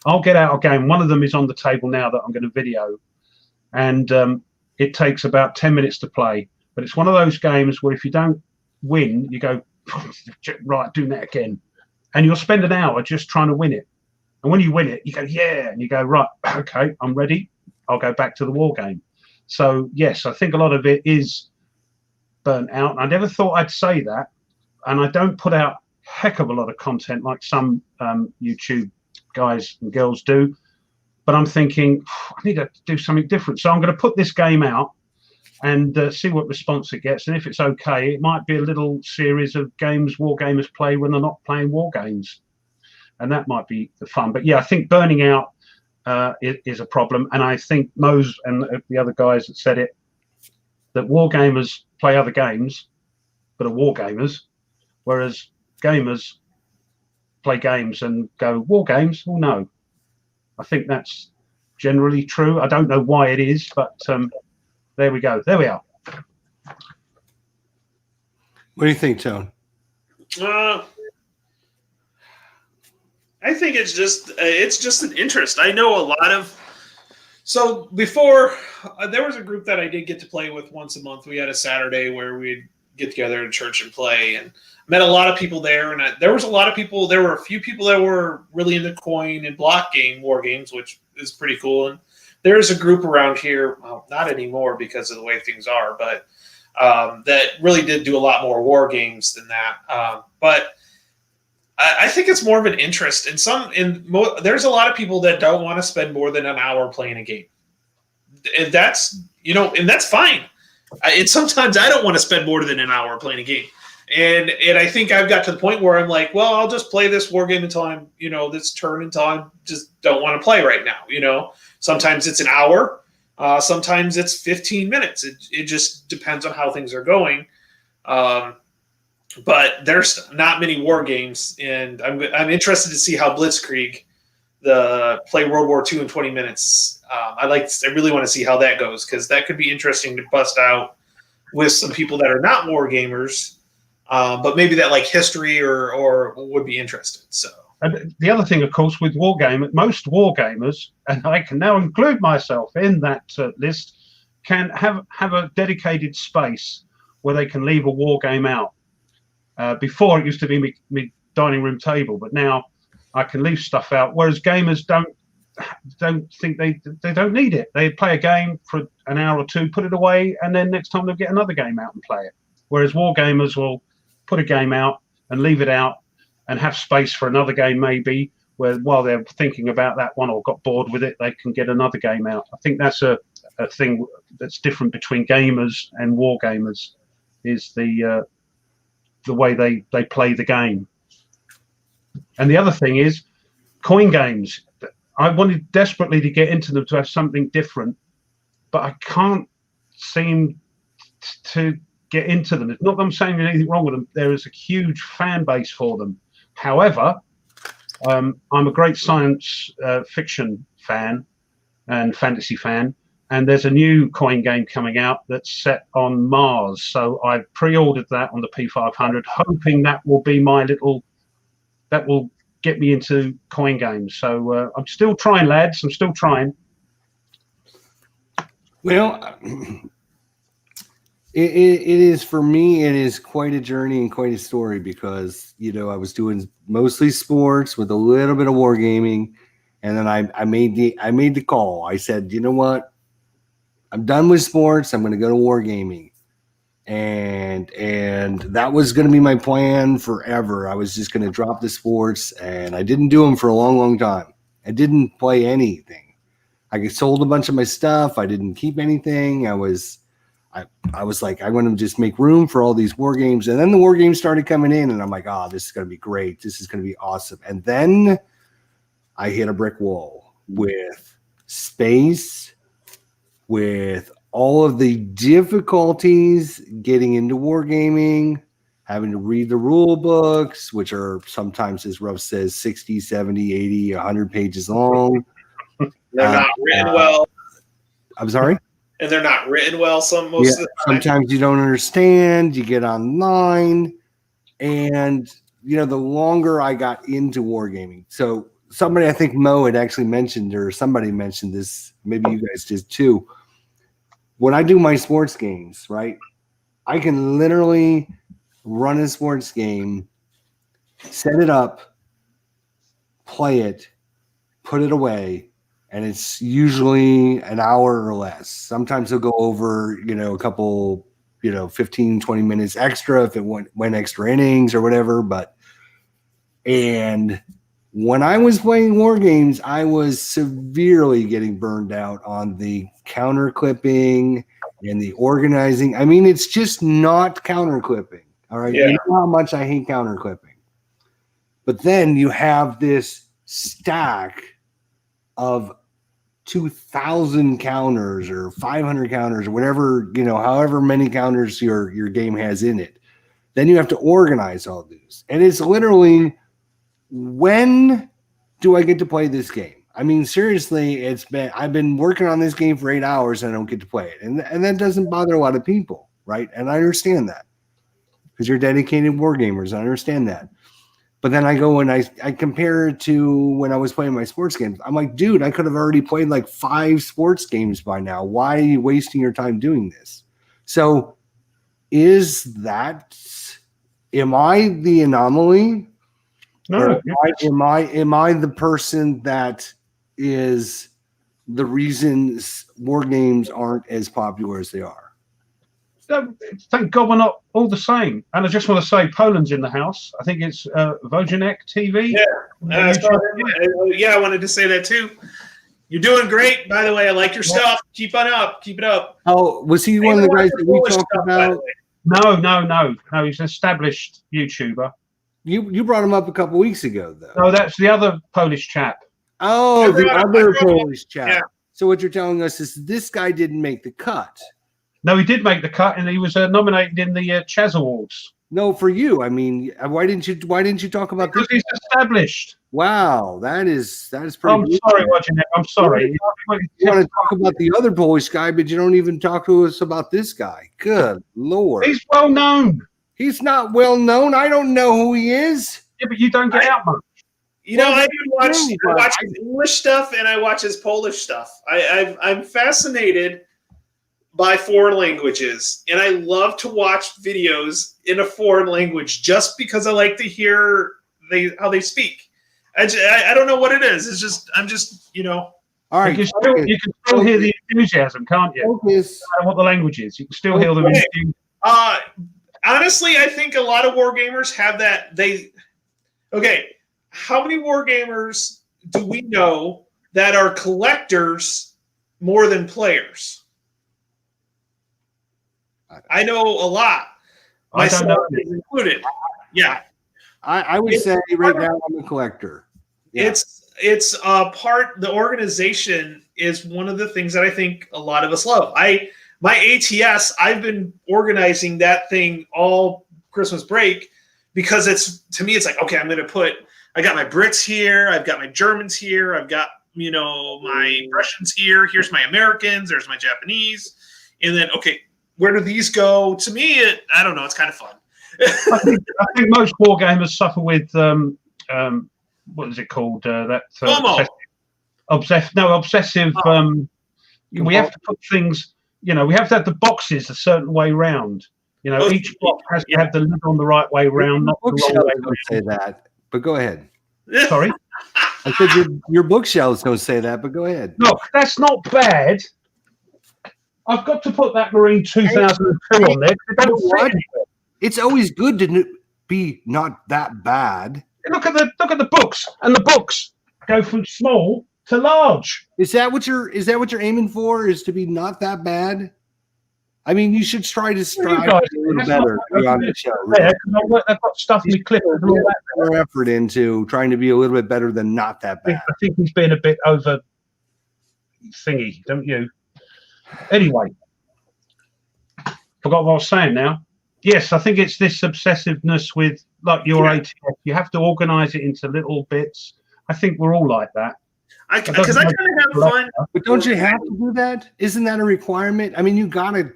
I'll get out a game. One of them is on the table now that I'm going to video, and it takes about 10 minutes to play, but it's one of those games where if you don't win, you go, right, do that again. And you'll spend an hour just trying to win it. And when you win it, you go, yeah. And you go, right, okay, I'm ready. I'll go back to the war game. So, yes, I think a lot of it is burnt out. And I never thought I'd say that. And I don't put out a heck of a lot of content like some YouTube guys and girls do. But I'm thinking, I need to do something different. So I'm going to put this game out and see what response it gets. And if it's okay, it might be a little series of games war gamers play when they're not playing war games. And that might be the fun. But yeah, I think burning out is a problem. And I think Mose and the other guys that said it, that war gamers play other games, but are war gamers, whereas gamers play games and go, war games? Oh, no. I think that's generally true. I don't know why it is, but there we go. There we are. What do you think, Tone? I think it's just an interest. I know a lot of. So before there was a group that I did get to play with once a month. We had a Saturday where we'd get together in church and play. And met a lot of people there. And there was a lot of people. There were a few people that were really into coin and block game war games, which is pretty cool. And there's a group around here, well, not anymore because of the way things are, but that really did do a lot more war games than that. But I think it's more of an interest. There's a lot of people that don't want to spend more than an hour playing a game. And that's fine. Sometimes I don't want to spend more than an hour playing a game. And I think I've got to the point where I'm like, well, I'll just play this war game until I'm, this turn until I just don't want to play right now. Sometimes it's an hour. Sometimes it's 15 minutes. It just depends on how things are going. But there's not many war games, and I'm interested to see how Blitzkrieg, play World War II in 20 minutes. I really want to see how that goes, because that could be interesting to bust out with some people that are not war gamers. But maybe that like history or would be interested. So, and the other thing, of course, with wargame, most wargamers, and I can now include myself in that list, can have a dedicated space where they can leave a wargame out. Before it used to be me dining room table, but now I can leave stuff out. Whereas gamers don't think they don't need it. They play a game for an hour or two, put it away, and then next time they'll get another game out and play it. Whereas wargamers will put a game out and leave it out and have space for another game maybe, where while they're thinking about that one or got bored with it, they can get another game out. I think that's a thing that's different between gamers and wargamers, is the way they play the game. And the other thing is coin games. I wanted desperately to get into them to have something different, but I can't seem to get into them. It's not that I'm saying there's anything wrong with them. There is a huge fan base for them. However, I'm a great science fiction fan and fantasy fan, and there's a new coin game coming out that's set on Mars. So I pre-ordered that on the P500, hoping that will be that will get me into coin games. So I'm still trying, lads. I'm still trying. Well, it is, for me, it is quite a journey and quite a story, because, I was doing mostly sports with a little bit of wargaming. And then I made the call. I said, you know what? I'm done with sports. I'm going to go to wargaming. And that was going to be my plan forever. I was just going to drop the sports, and I didn't do them for a long, long time. I didn't play anything. I sold a bunch of my stuff. I didn't keep anything. I was like, I'm going to just make room for all these war games. And then the war games started coming in, and I'm like, this is going to be great. This is going to be awesome. And then I hit a brick wall with space, with all of the difficulties getting into wargaming, having to read the rule books, which are sometimes, as Ruff says, 60, 70, 80, 100 pages long. They're not written well. I'm sorry? And they're not written well most of the time. Sometimes you don't understand. You get online. And, the longer I got into wargaming. So somebody, I think Mo had actually mentioned, or somebody mentioned this, maybe you guys did too. When I do my sports games, right, I can literally run a sports game, set it up, play it, put it away, and it's usually an hour or less. Sometimes it'll go over, a couple, 15, 20 minutes extra if it went extra innings or whatever. And when I was playing war games, I was severely getting burned out on the counter clipping and the organizing. I mean, it's just not counter clipping. All right. Yeah. You know how much I hate counter clipping. But then you have this stack of 2,000 counters or 500 counters or whatever, however many counters your game has in it. Then you have to organize all these. And it's literally, when do I get to play this game? I mean, seriously, I've been working on this game for 8 hours and I don't get to play it. And that doesn't bother a lot of people, right? And I understand that, because you're dedicated war gamers. I understand that. But then I go and I compare it to when I was playing my sports games. I'm like, dude, I could have already played like 5 sports games by now. Why are you wasting your time doing this? So am I the anomaly? No, Or am I the person that is the reason war games aren't as popular as they are? thank God we're not all the same. And I just want to say, Poland's in the house. I think it's Vojanek TV. Yeah, I wanted to say that too. You're doing great, by the way. I like your stuff. Keep on up. Keep it up. Oh, was he one of the guys that we talked about? No. He's an established YouTuber. You brought him up a couple weeks ago, though. No, that's the other Polish chap. Oh, the other Polish chap. Yeah. So what you're telling us is this guy didn't make the cut. No, he did make the cut, and he was nominated in the Chaz Awards. No, for you. I mean, why didn't you talk about this? Because he's established. Wow, that is pretty. I'm sorry, Wojciech. I'm sorry. You want to talk about the other Polish guy, but you don't even talk to us about this guy. Good Lord. He's well known. He's not well known. I don't know who he is. Yeah, but you don't get out much. I watch his English stuff and I watch his Polish stuff. I'm fascinated by foreign languages, and I love to watch videos in a foreign language just because I like to hear how they speak. I don't know what it is. It's just I'm just All right, you can still hear the enthusiasm, can't you? Focus. No matter what the language is, you can still hear them. Honestly, I think a lot of wargamers have that. How many wargamers do we know that are collectors more than players? I know a lot. Myself included. Yeah. I would say right now I'm a collector. Yeah. It's the organization is one of the things that I think a lot of us love. My ATS, I've been organizing that thing all Christmas break because to me it's like, okay, I got my Brits here, I've got my Germans here, I've got my Russians here, here's my Americans, there's my Japanese, and then okay, where do these go? To me, I don't know, it's kind of fun. I think most wargamers suffer with what is it called? Obsessive. We have to put things. We have to have the boxes a certain way round. Each box has to have the lid on the right way round, not the wrong way round. Say that, but go ahead. Sorry, I said your bookshelves don't say that, but go ahead. No, that's not bad. I've got to put that Marine 2002 on there. It's always good to be not that bad. Look at the books, and the books go from small to large. Is that what you're aiming for? Is to be not that bad? I mean, you should try to strive a little better on the show. Yeah, I've got stuff in the clip and all that. More effort into trying to be a little bit better than not that bad. I think he's being a bit over thingy, don't you? Anyway, forgot what I was saying now. Yes, I think it's this obsessiveness with like your ATF. You have to organize it into little bits. I think we're all like that. Because I kind of have fun. But don't you have to do that? Isn't that a requirement? I mean, you gotta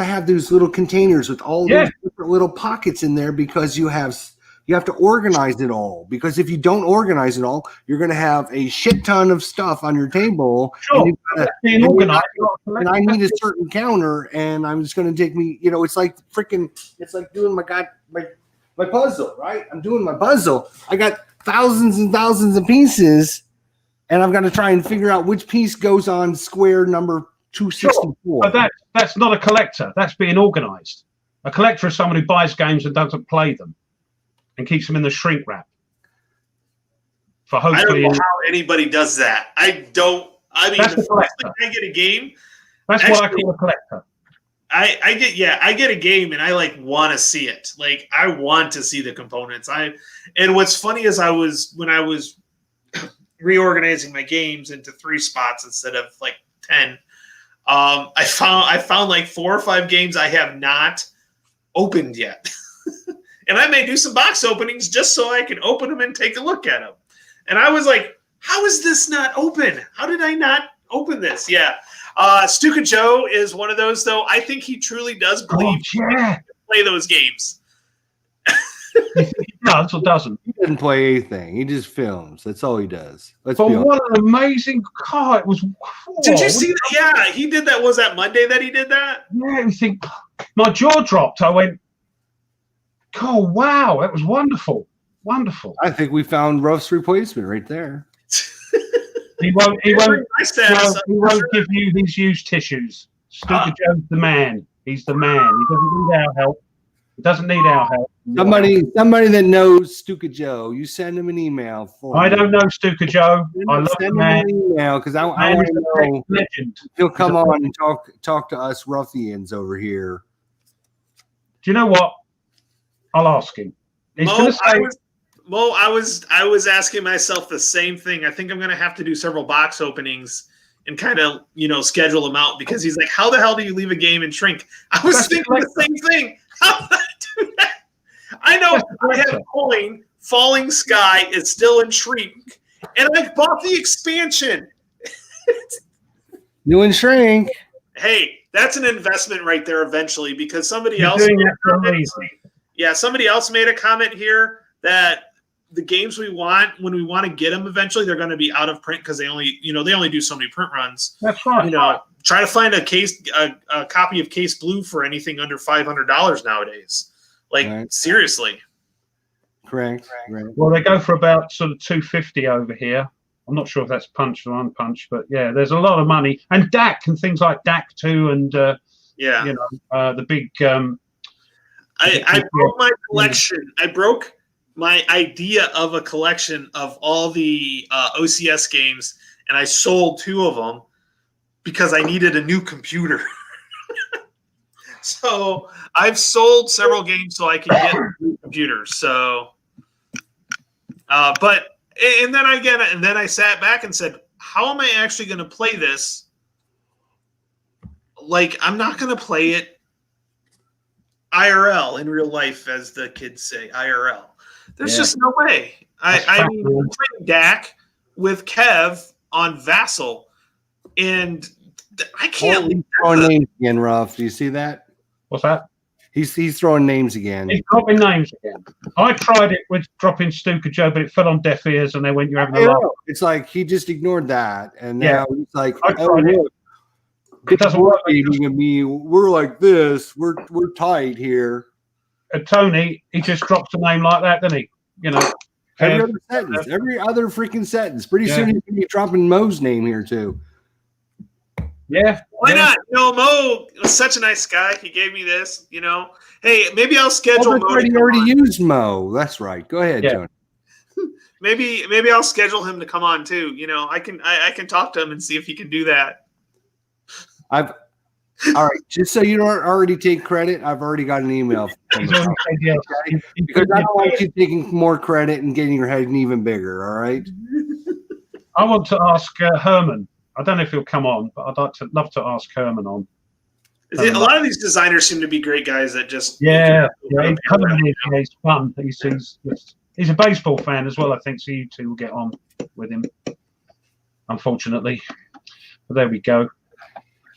have those little containers with all those different little pockets in there because you have to organize it all. Because if you don't organize it all, you're going to have a shit ton of stuff on your table. Sure. And I need a certain counter, and I'm just going to take me. It's like doing my puzzle, right? I'm doing my puzzle. I got thousands and thousands of pieces, and I've got to try and figure out which piece goes on square number 264. Sure. But that's not a collector. That's being organized. A collector is someone who buys games and doesn't play them and keeps them in the shrink wrap. For hopefully, I don't know how anybody does that. I get a game. That's what I call a collector. I get a game and I want to see it. Like I want to see the components. And what's funny is when I was reorganizing my games into 3 spots instead of 10, I found 4 or 5 games I have not opened yet. And I may do some box openings just so I can open them and take a look at them. And I was like, how is this not open? How did I not open this? Yeah. Stuka Joe is one of those, though. I think he truly does believe he can play those games. You think he does or doesn't? He doesn't play anything. He just films. That's all he does. Let's But be honest. what an amazing car it was! Did you see that? Yeah, he did that. Was that Monday that he did that? Yeah, you think my jaw dropped. I went, "Oh wow, that was wonderful, wonderful." I think we found Ruff's replacement right there. He won't. He won't. Nice to have He won't give you his used tissues. Stuka Joe's the man. He's the man. He doesn't need our help. He doesn't need our help. Somebody that knows Stuka Joe, you send him an email for I me. don't know Stuka Joe. I love the Send him man. an email because I Man want is to a know legend. he'll come on and talk to us ruffians over here. Do you know what? I'll ask him. He's Mo, going to say, I was asking myself the same thing. I think I'm going to have to do several box openings and kind of, schedule them out because he's like, how the hell do you leave a game and shrink? I was thinking the same thing. How did I do that? I know I have coin, Falling Sky is still in shrink, and I bought the expansion. New and shrink. Hey, that's an investment right there eventually because somebody You're else doing made that a for a comment. reason. Yeah, somebody else made a comment here that the games we want, when we want to get them eventually, they're going to be out of print because they only do so many print runs. That's right. Try to find a copy of Case Blue for anything under $500 nowadays. Like Right. seriously. Correct. Right. Well, they go for about sort of $250 over here. I'm not sure if that's punched or unpunched, but yeah, there's a lot of money. And DAC and things like DAC 2 and Yeah. the big. I broke my collection. I broke my idea of a collection of all the OCS games, and I sold 2 of them because I needed a new computer. So I've sold several games so I can get a new computer. So, and then I sat back and said, how am I actually going to play this? Like, I'm not going to play it IRL in real life, as the kids say, IRL. There's just no way. I mean, I'm playing DAC with Kev on Vassal, and I can't leave. Throwing names again, Ruff. Do you see that? What's that? He's throwing names again. He's dropping names again. I tried it with dropping Stuka Joe, but it fell on deaf ears, and they went, "You're having a laugh." It's like he just ignored that, and Yeah. now he's like, I tried it. look, It doesn't work. wargaming and me, we're like this. We're tight here. Tony, he just drops a name like that, doesn't he? Every other sentence, every other freaking sentence. Pretty soon he's gonna be dropping Mo's name here too. Yeah. Why not? Mo was such a nice guy. He gave me this. Hey, maybe I'll schedule. Mo to Already come on. used Mo. That's right. Go ahead, Yeah. Tony. Maybe I'll schedule him to come on too. I can talk to him and see if he can do that. All right. Just so you don't already take credit, I've already got an email from He's him. already said yes. Because I don't want you taking more credit and getting your head even bigger. All right. I want to ask Herman. I don't know if he'll come on, but I'd love to ask Herman on. A lot of these designers seem to be great guys that just Herman is fun. He's a baseball fan as well, I think. So you two will get on with him, unfortunately. But there we go.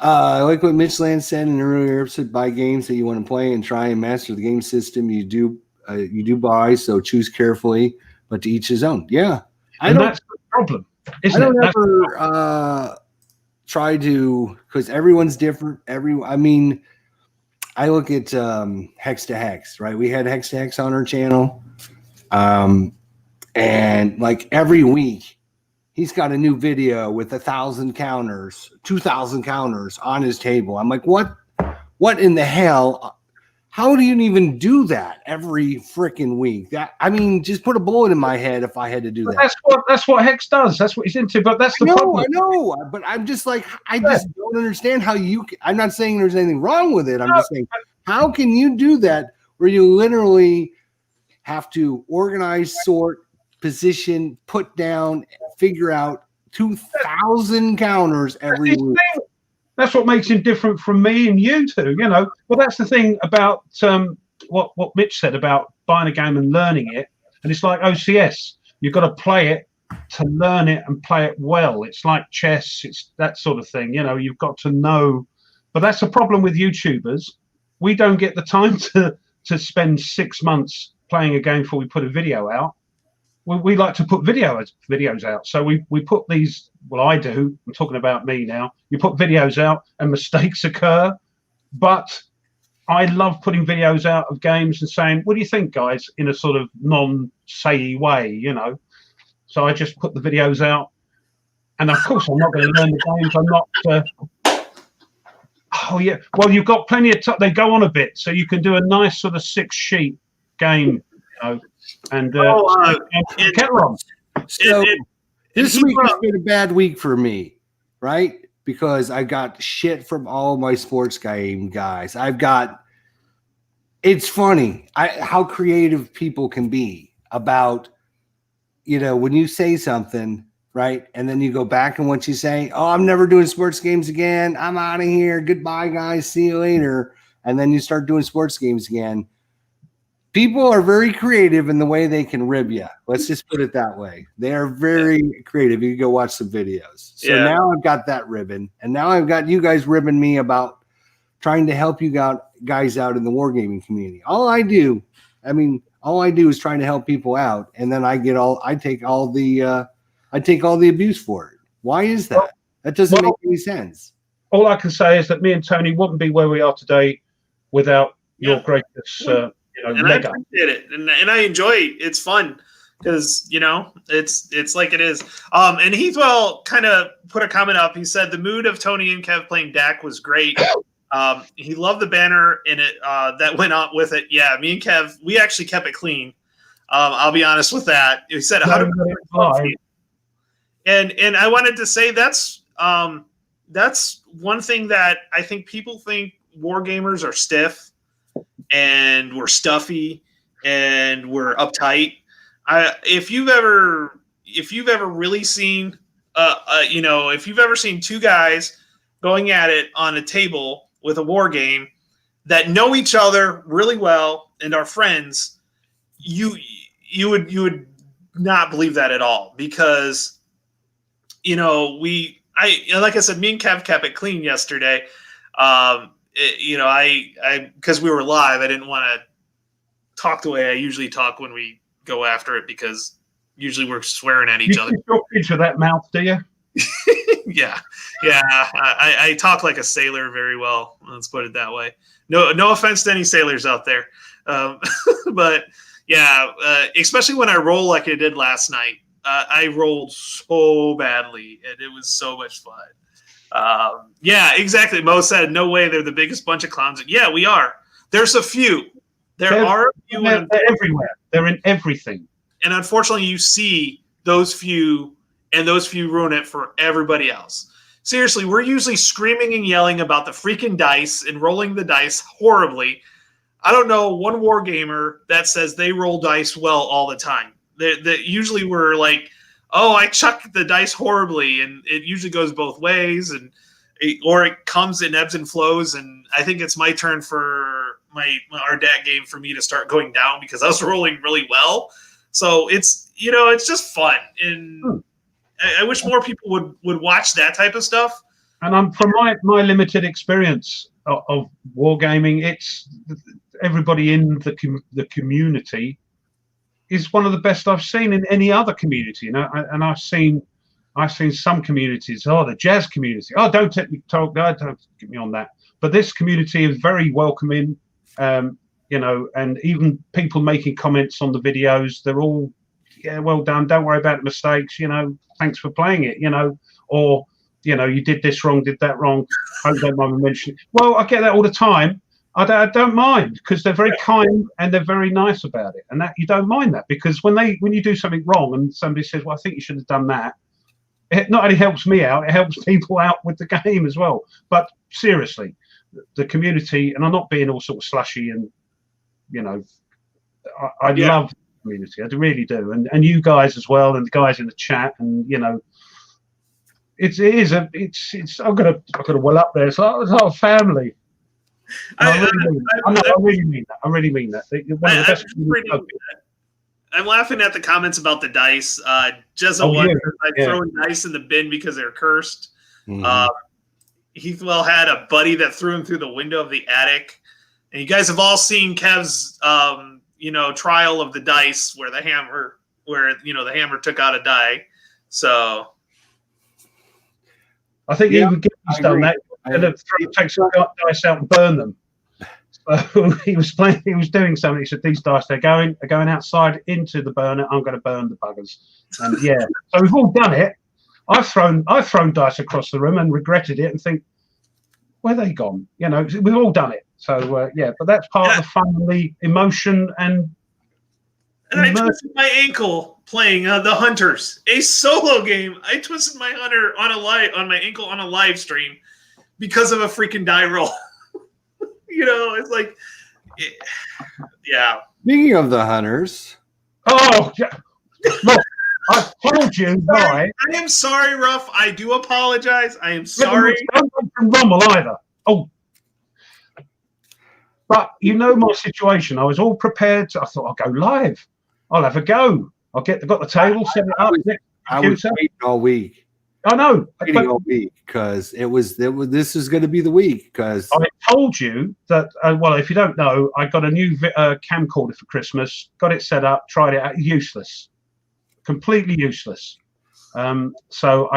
I like what Mitch Land said in an earlier episode. Buy games that you want to play and try and master the game system you do buy. So choose carefully, but to each his own. Yeah, That's the problem. I don't ever try to, because everyone's different. I look at Hex to Hex, right? We had Hex to Hex on our channel, and like every week, he's got a new video with 1,000 counters, 2,000 counters on his table. I'm like, what in the hell? How do you even do that every freaking week? Just put a bullet in my head if I had to do that. That's what Hex does. That's what he's into. But that's the problem. I know. But I'm just like, I just don't understand how you. I'm not saying there's anything wrong with it. I'm just saying, how can you do that where you literally have to organize, sort, position, put down, figure out 2,000 counters every week? That's what makes him different from me and you two, Well, that's the thing about what Mitch said about buying a game and learning it. And it's like OCS. You've got to play it to learn it and play it well. It's like chess. It's that sort of thing. You've got to know. But that's the problem with YouTubers. We don't get the time to spend 6 months playing a game before we put a video out, we like to put videos out. So we put these. Well, I do. I'm talking about me now. You put videos out, and mistakes occur, but I love putting videos out of games and saying, "What do you think, guys?" in a sort of non-sayy way, you know. So I just put the videos out, and of course, I'm not going to learn the games. I'm not. Oh yeah. Well, you've got plenty of time. They go on a bit, so you can do a nice sort of 6-sheet game, you know. And get on. So this week has been a bad week for me, right? Because I got shit from all my sports game guys. It's funny how creative people can be about, you know, when you say something, right? And then you go back and what you say, oh, I'm never doing sports games again. I'm out of here. Goodbye, guys. See you later. And then you start doing sports games again. People are very creative in the way they can rib you. Let's just put it that way. They are very creative. You can go watch some videos. So now I've got that ribbon, and now I've got you guys ribbing me about trying to help you guys out in the wargaming community. All I do is trying to help people out, and then I take all the abuse for it. Why is that? That doesn't make any sense. All I can say is that me and Tony wouldn't be where we are today without your greatness. And I appreciate it, and I enjoy it. It's fun because, you know, it's like it is. And Heathwell kind of put a comment up. He said the mood of Tony and Kev playing Dak was great. He loved the banner in it that went on with it. Yeah, me and Kev, we actually kept it clean. I'll be honest with that. He said 100%. And I wanted to say that's one thing that I think people think wargamers are stiff and we're stuffy and we're uptight. If you've ever really seen, if you've ever seen two guys going at it on a table with a war game that know each other really well and are friends, you would not believe that at all, because, you know, like I said, me and Kev kept it clean yesterday. Because we were live, I didn't want to talk the way I usually talk when we go after it, because usually we're swearing at each other. You keep picture that mouth, do you? Yeah. I talk like a sailor very well. Let's put it that way. No offense to any sailors out there, but yeah, especially when I roll like I did last night. I rolled so badly, and it was so much fun. Yeah, exactly. Mo said, no way, they're the biggest bunch of clowns. Yeah, we are. There's a few. There are a few. They're everywhere. They're in everything. And unfortunately, you see those few, and those few ruin it for everybody else. Seriously, we're usually screaming and yelling about the freaking dice and rolling the dice horribly. I don't know one wargamer that says they roll dice well all the time. That usually we're like, oh, I chuck the dice horribly, and it usually goes both ways, or it comes in ebbs and flows. And I think it's my turn for our DAT game for me to start going down because I was rolling really well. So it's just fun, and I wish more people would watch that type of stuff. And from my limited experience of wargaming, it's everybody in the community is one of the best I've seen in any other community. You know, and I've seen some communities. Oh, the jazz community. Oh, don't get me on that. But this community is very welcoming. And even people making comments on the videos, they're all, yeah, well done. Don't worry about the mistakes. You know, thanks for playing it. You know, or you did this wrong, did that wrong. I don't mind me mentioning. Well, I get that all the time. I don't mind, because they're very kind and they're very nice about it, and that you don't mind that, because when you do something wrong and somebody says, well, I think you should have done that, it not only helps me out, it helps people out with the game as well. But seriously, the community, and I'm not being all sort of slushy, and I love the community, I really do, and you guys as well, and the guys in the chat, and it's I'm gonna well up there. It's our family. I really mean that. I really mean that. One of the best. I'm laughing at the comments about the dice. Throwing dice in the bin because they're cursed. Mm-hmm. Heathwell had a buddy that threw him through the window of the attic. And you guys have all seen Kev's trial of the dice where the hammer took out a die. So I think even Gibby's done that. And take some dice out and burn them. So he was doing something. He said, "These dice, they're going outside into the burner. I'm going to burn the buggers." And yeah, so we've all done it. I've thrown dice across the room and regretted it and think, where they gone? We've all done it. So yeah, but that's part of the fun, and the emotion, and I twisted my ankle playing the Hunters, a solo game. I twisted my hunter on my ankle on a live stream because of a freaking die roll. It's like, yeah. Speaking of the Hunters. Oh, yeah. Look, I told you, right? I am sorry, Ruff. I do apologize. I am sorry. Don't come from Rommel either. Oh. But my situation. I was all prepared. I thought, I'll go live. I'll have a go. Got the table, set it up. I was waiting all week. I know. Waiting all week because this is going to be the week. Because I told you that. If you don't know, I got a new camcorder for Christmas. Got it set up. Tried it out. Useless. Completely useless. So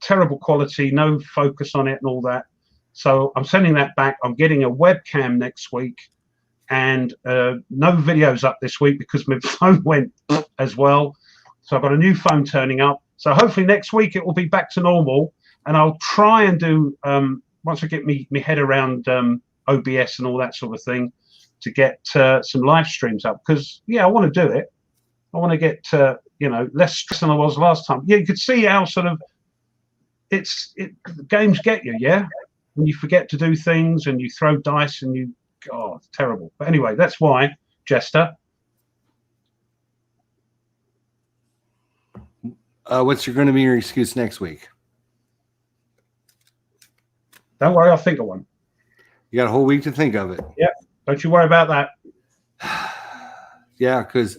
terrible quality. No focus on it and all that. So I'm sending that back. I'm getting a webcam next week, and no videos up this week because my phone went as well. So I've got a new phone turning up. So hopefully next week it will be back to normal, and I'll try and do once I get me head around OBS and all that sort of thing to get some live streams up, because I want to do it. I want to get less stress than I was last time. Yeah, you could see how sort of games get you. Yeah. When you forget to do things and you throw dice and it's terrible. But anyway, that's why, Jester. What's going to be your excuse next week? Don't worry, I'll think of one. You got a whole week to think of it. Yeah, don't you worry about that. Yeah, because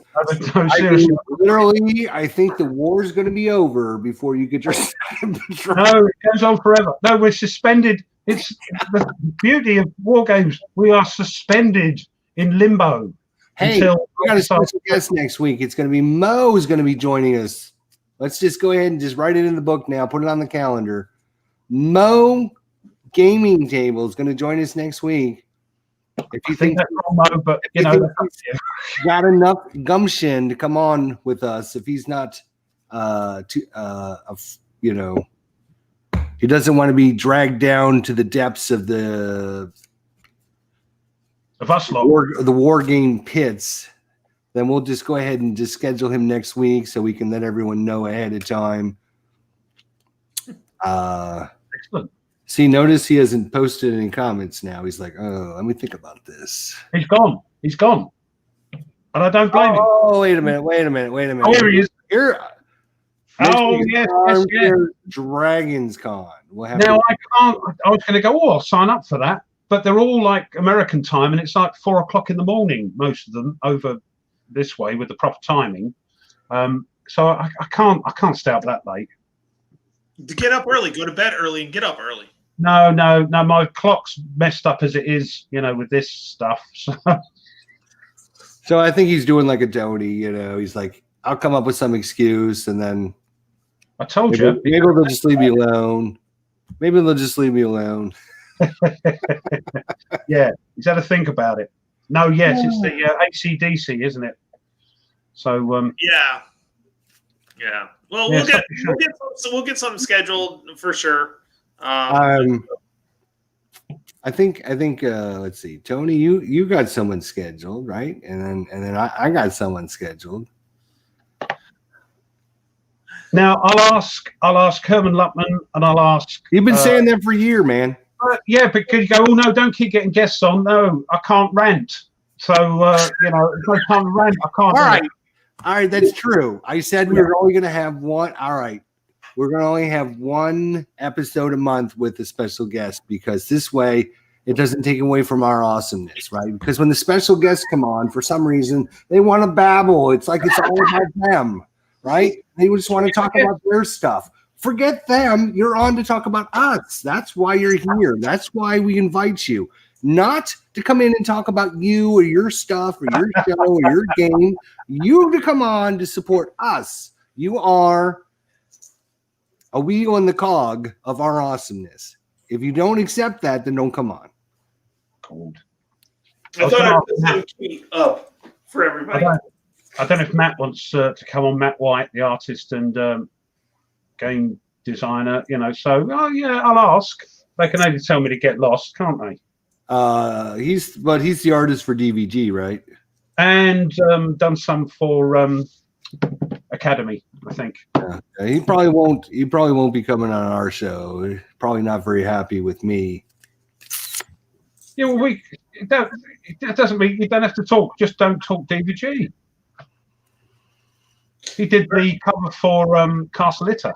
no, seriously. Literally, I think the war is going to be over before you get your. No, it goes on forever. No, we're suspended. It's the beauty of war games. We are suspended in limbo. Hey, we got a special guest next week. It's going to be Mo's going to be joining us. Let's just go ahead and just write it in the book now. Put it on the calendar. Mo Gaming Table is going to join us next week. If you think that's wrong, Mo, but he's got enough gumption to come on with us, if he's not, he doesn't want to be dragged down to the depths of the war game pits, then we'll just go ahead and just schedule him next week so we can let everyone know ahead of time. Excellent. See, notice he hasn't posted any comments now. He's like, oh, let me think about this. He's gone. And I don't blame him. Oh, wait a minute. Oh, here he is. Here. Yes. Dragons Con. Now, I can't. I was going to go, I'll sign up for that. But they're all like American time, and it's like 4 o'clock in the morning, most of them, over this way with the proper timing. So I can't stay up that late. To get up early, go to bed early and get up early. No, my clock's messed up as it is, with this stuff. So I think he's doing like a Tony, he's like, I'll come up with some excuse, and then I told you. Maybe they'll just leave me alone. Yeah, he's had to think about it. No, yes, it's the AC/DC, isn't it? So yeah. Well, we'll get something scheduled for sure. I think let's see, Tony, you got someone scheduled, right? And then I got someone scheduled. Now I'll ask Herman Luttman, and I'll ask. You've been saying that for a year, man. Yeah, because you go, oh no, don't keep getting guests on. No, I can't rant. So if I can't rant, I can't. All right, that's true. I said we were only going to have one. All right, we're going to only have one episode a month with a special guest, because this way it doesn't take away from our awesomeness, right? Because when the special guests come on, for some reason, they want to babble. It's like it's all about them, right? They just want to talk about their stuff. Forget them. You're on to talk about us. That's why you're here. That's why we invite you. not to come in and talk about you or your stuff or your show or your game. You to come on to support us. You are a wheel in the cog of our awesomeness. If you don't accept that, then don't come on. Cold. I thought I put that tweet up for everybody. I don't know if Matt wants to come on. Matt White, the artist and game designer, So, I'll ask. They can only tell me to get lost, can't they? He's the artist for DVG, right? And done some for Academy, I think. Yeah. He probably won't. He probably won't be coming on our show. He's probably not very happy with me. Yeah, well, that doesn't mean you don't have to talk. Just don't talk DVG. He did the cover for Castle Litter.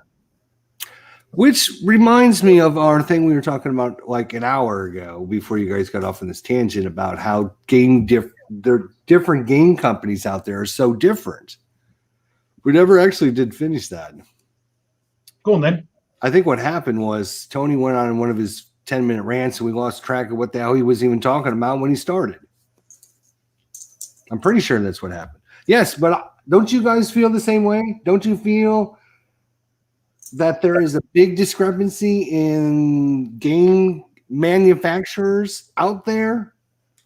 Which reminds me of our thing we were talking about like an hour ago before you guys got off on this tangent about how the different game companies out there are so different. We never actually did finish that. Go on then. I think what happened was Tony went on one of his 10-minute rants and we lost track of what the hell he was even talking about when he started. I'm pretty sure that's what happened. Yes, but don't you guys feel the same way? Don't you feel that there is a big discrepancy in game manufacturers out there?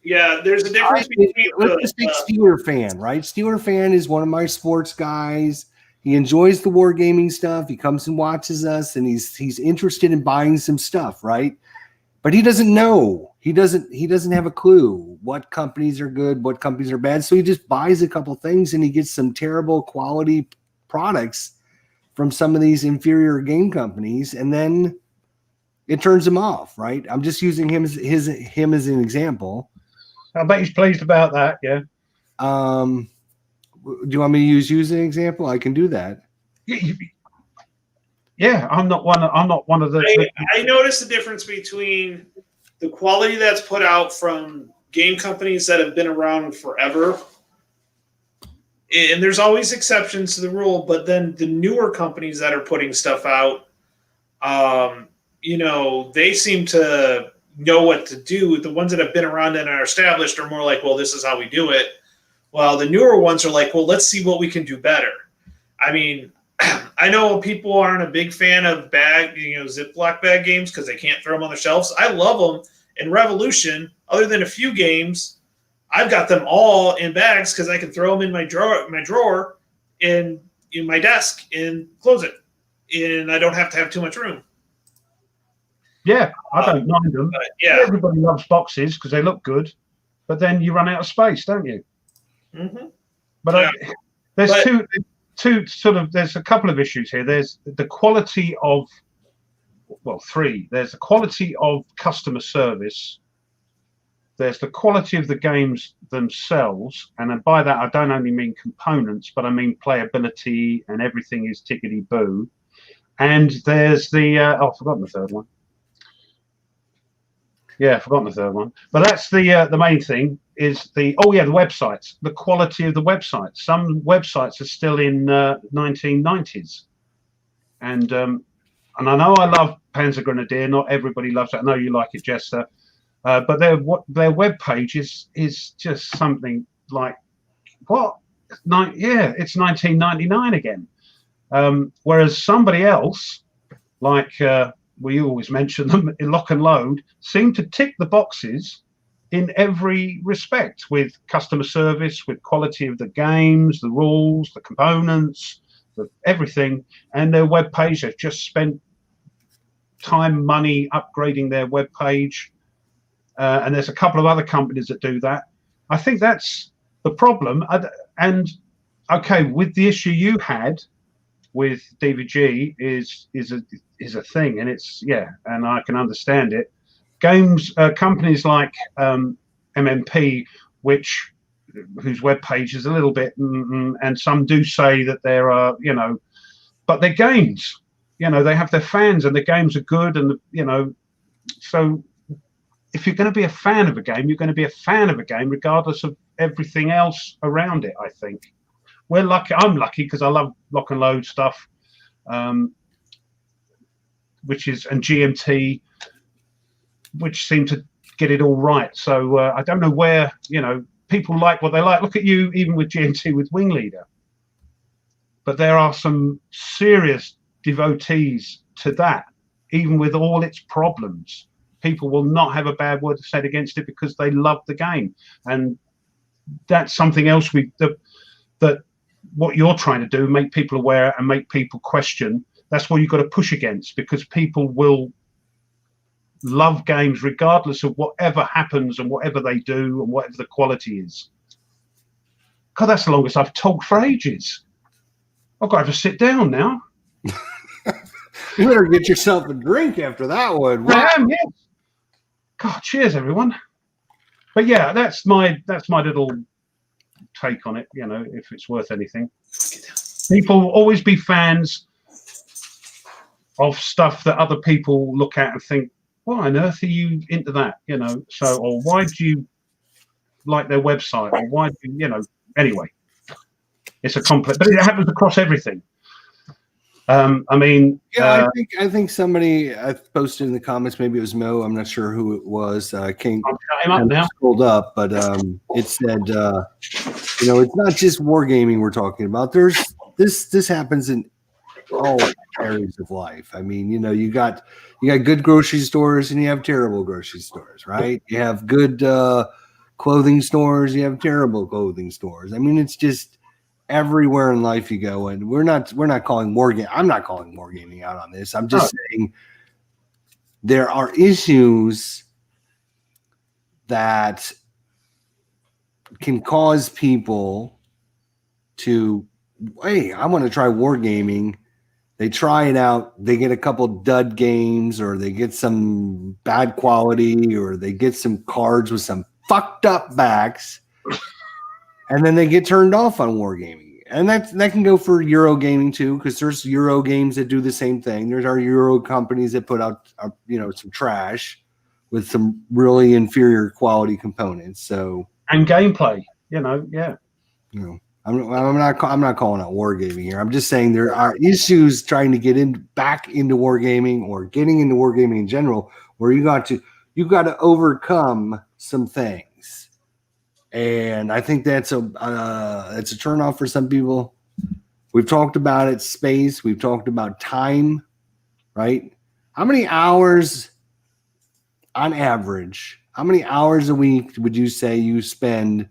Yeah, there's a difference between. Let's just take Steeler Fan, right? Steeler Fan is one of my sports guys. He enjoys the wargaming stuff. He comes and watches us, and he's interested in buying some stuff, right? But he doesn't know. He doesn't have a clue what companies are good, what companies are bad. So he just buys a couple things, and he gets some terrible quality products from some of these inferior game companies, and then it turns him off, right? I'm just using him as an example. I bet he's pleased about that. Yeah. Do you want me to use you as an example? I can do that. Yeah, I'm not one of the. I noticed the difference between the quality that's put out from game companies that have been around forever. And there's always exceptions to the rule, but then the newer companies that are putting stuff out, they seem to know what to do. The ones that have been around and are established are more like, well, this is how we do it. While the newer ones are like, well, let's see what we can do better. I mean, I know people aren't a big fan of Ziploc bag games because they can't throw them on the shelves. I love them. In Revolution, other than a few games, I've got them all in bags because I can throw them in my drawer in my desk and close it. And I don't have to have too much room. Yeah, I don't mind them. Yeah. Everybody loves boxes because they look good, but then you run out of space, don't you? Mm-hmm. But there's a couple of issues here. There's the quality of, three. There's the quality of customer service. There's the quality of the games themselves, and by that I don't only mean components, but I mean playability, and everything is tickety-boo. And there's the I've forgotten the third one. Yeah, I've forgotten the third one. But that's the main thing is the websites, the quality of the websites. Some websites are still in 1990s, and I know I love Panzer Grenadier. Not everybody loves it. I know you like it, Jester. But their web page is just something like what? It's 1999 again. Whereas somebody else, like we always mention them in Lock and Load, seem to tick the boxes in every respect with customer service, with quality of the games, the rules, the components, everything. And their web page, they've just spent time, money upgrading their web page. And there's a couple of other companies that do that. I think that's the problem. And okay, with the issue you had with DVG is a thing, and and I can understand it. Companies like MMP, whose web page is a little bit, and some do say that there are, but they're games. They have their fans, and the games are good, and so. If you're going to be a fan of a game, you're going to be a fan of a game regardless of everything else around it, I think. We're lucky. I'm lucky because I love Lock and Load stuff, and GMT, which seem to get it all right. So I don't know where, people like what they like. Look at you, even with GMT with Wing Leader. But there are some serious devotees to that, even with all its problems. People will not have a bad word said against it because they love the game. And that's something else that what you're trying to do, make people aware and make people question. That's what you've got to push against, because people will love games regardless of whatever happens and whatever they do and whatever the quality is. God, that's the longest I've talked for ages. I've got to sit down now. You better get yourself a drink after that one. Wow. I am, yes. God, cheers, everyone. But yeah, that's my little take on it, if it's worth anything. People will always be fans of stuff that other people look at and think, why on earth are you into that? Or why do you like their website? Or why do you, anyway, it's a complex, but it happens across everything. I think somebody I posted in the comments, maybe it was Mo, I'm not sure who it was. Can't scrolled up, but it said, it's not just wargaming we're talking about. This happens in all areas of life. I mean, you got good grocery stores and you have terrible grocery stores, right? You have good clothing stores, you have terrible clothing stores. I mean, it's just everywhere in life you go, and we're not calling wargaming. I'm not calling wargaming out on this. I'm just saying there are issues that can cause people to, hey, I want to try wargaming. They try it out. They get a couple dud games, or they get some bad quality, or they get some cards with some fucked up backs. And then they get turned off on wargaming. And that can go for Euro gaming too, because there's Euro games that do the same thing. There's our Euro companies that put out, some trash with some really inferior quality components. So and gameplay, yeah. I'm not calling out wargaming here. I'm just saying there are issues trying to get back into wargaming, or getting into wargaming in general, where you got to overcome some things. And I think that's a turnoff for some people. We've talked about it, space. We've talked about time, right? How many hours on average, how many hours a week would you say you spend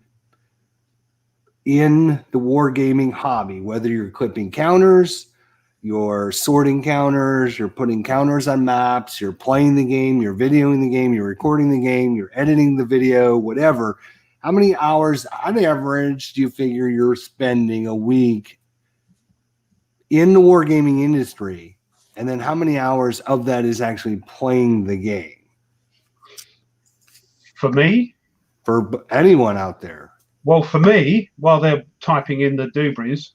in the wargaming hobby? Whether you're clipping counters, you're sorting counters, you're putting counters on maps, you're playing the game, you're videoing the game, you're recording the game, you're editing the video, whatever. How many hours on average do you figure you're spending a week in the wargaming industry? And then how many hours of that is actually playing the game? For me? For anyone out there? Well, for me, while they're typing in the doobies,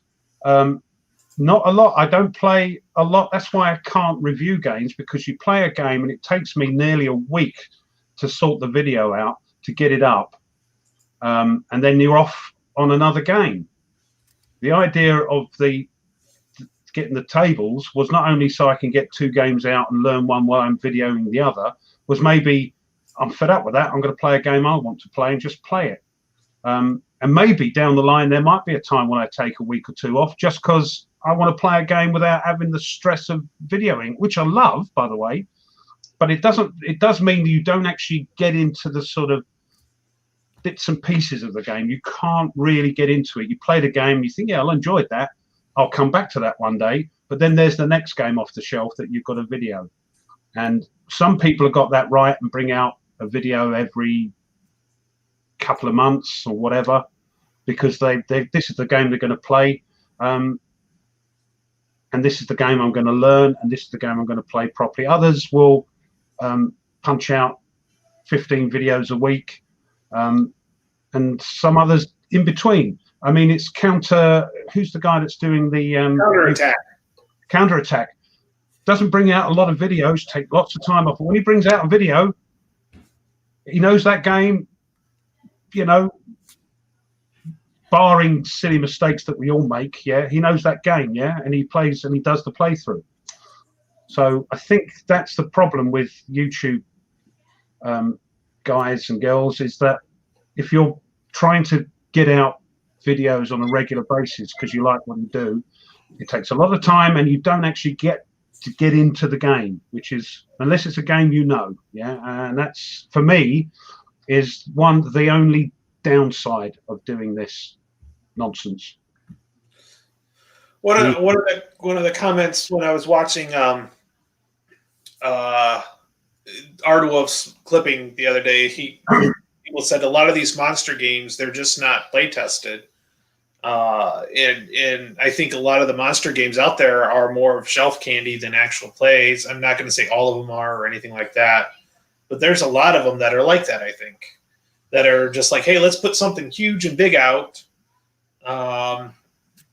not a lot. I don't play a lot. That's why I can't review games, because you play a game and it takes me nearly a week to sort the video out, to get it up. And then you're off on another game. The idea of getting the tables was not only so I can get two games out and learn one while I'm videoing the other, was maybe I'm fed up with that. I'm going to play a game I want to play and just play it. And maybe down the line, there might be a time when I take a week or two off just because I want to play a game without having the stress of videoing, which I love, by the way. But it does mean you don't actually get into the sort of bits and pieces of the game. You can't really get into it. You play the game, you think, yeah, I enjoyed that. I'll come back to that one day. But then there's the next game off the shelf that you've got a video. And some people have got that right and bring out a video every couple of months or whatever, because this is the game they're going to play. And this is the game I'm going to learn. And this is the game I'm going to play properly. Others will punch out 15 videos a week. And some others in between. I mean, it's who's the guy that's doing the counterattack? Doesn't bring out a lot of videos, take lots of time off. But when he brings out a video, he knows that game, barring silly mistakes that we all make. Yeah, he knows that game. Yeah, and he plays and he does the playthrough. So I think that's the problem with YouTube. guys and girls, is that if you're trying to get out videos on a regular basis because you like what you do, it takes a lot of time, and you don't actually get into the game, which is, unless it's a game and that's, for me, is the only downside of doing this nonsense. One of the comments when I was watching Ardwolf's clipping the other day, people said a lot of these monster games, they're just not play tested. And I think a lot of the monster games out there are more of shelf candy than actual plays. I'm not going to say all of them are or anything like that, but there's a lot of them that are like that, I think, that are just like, hey, let's put something huge and big out.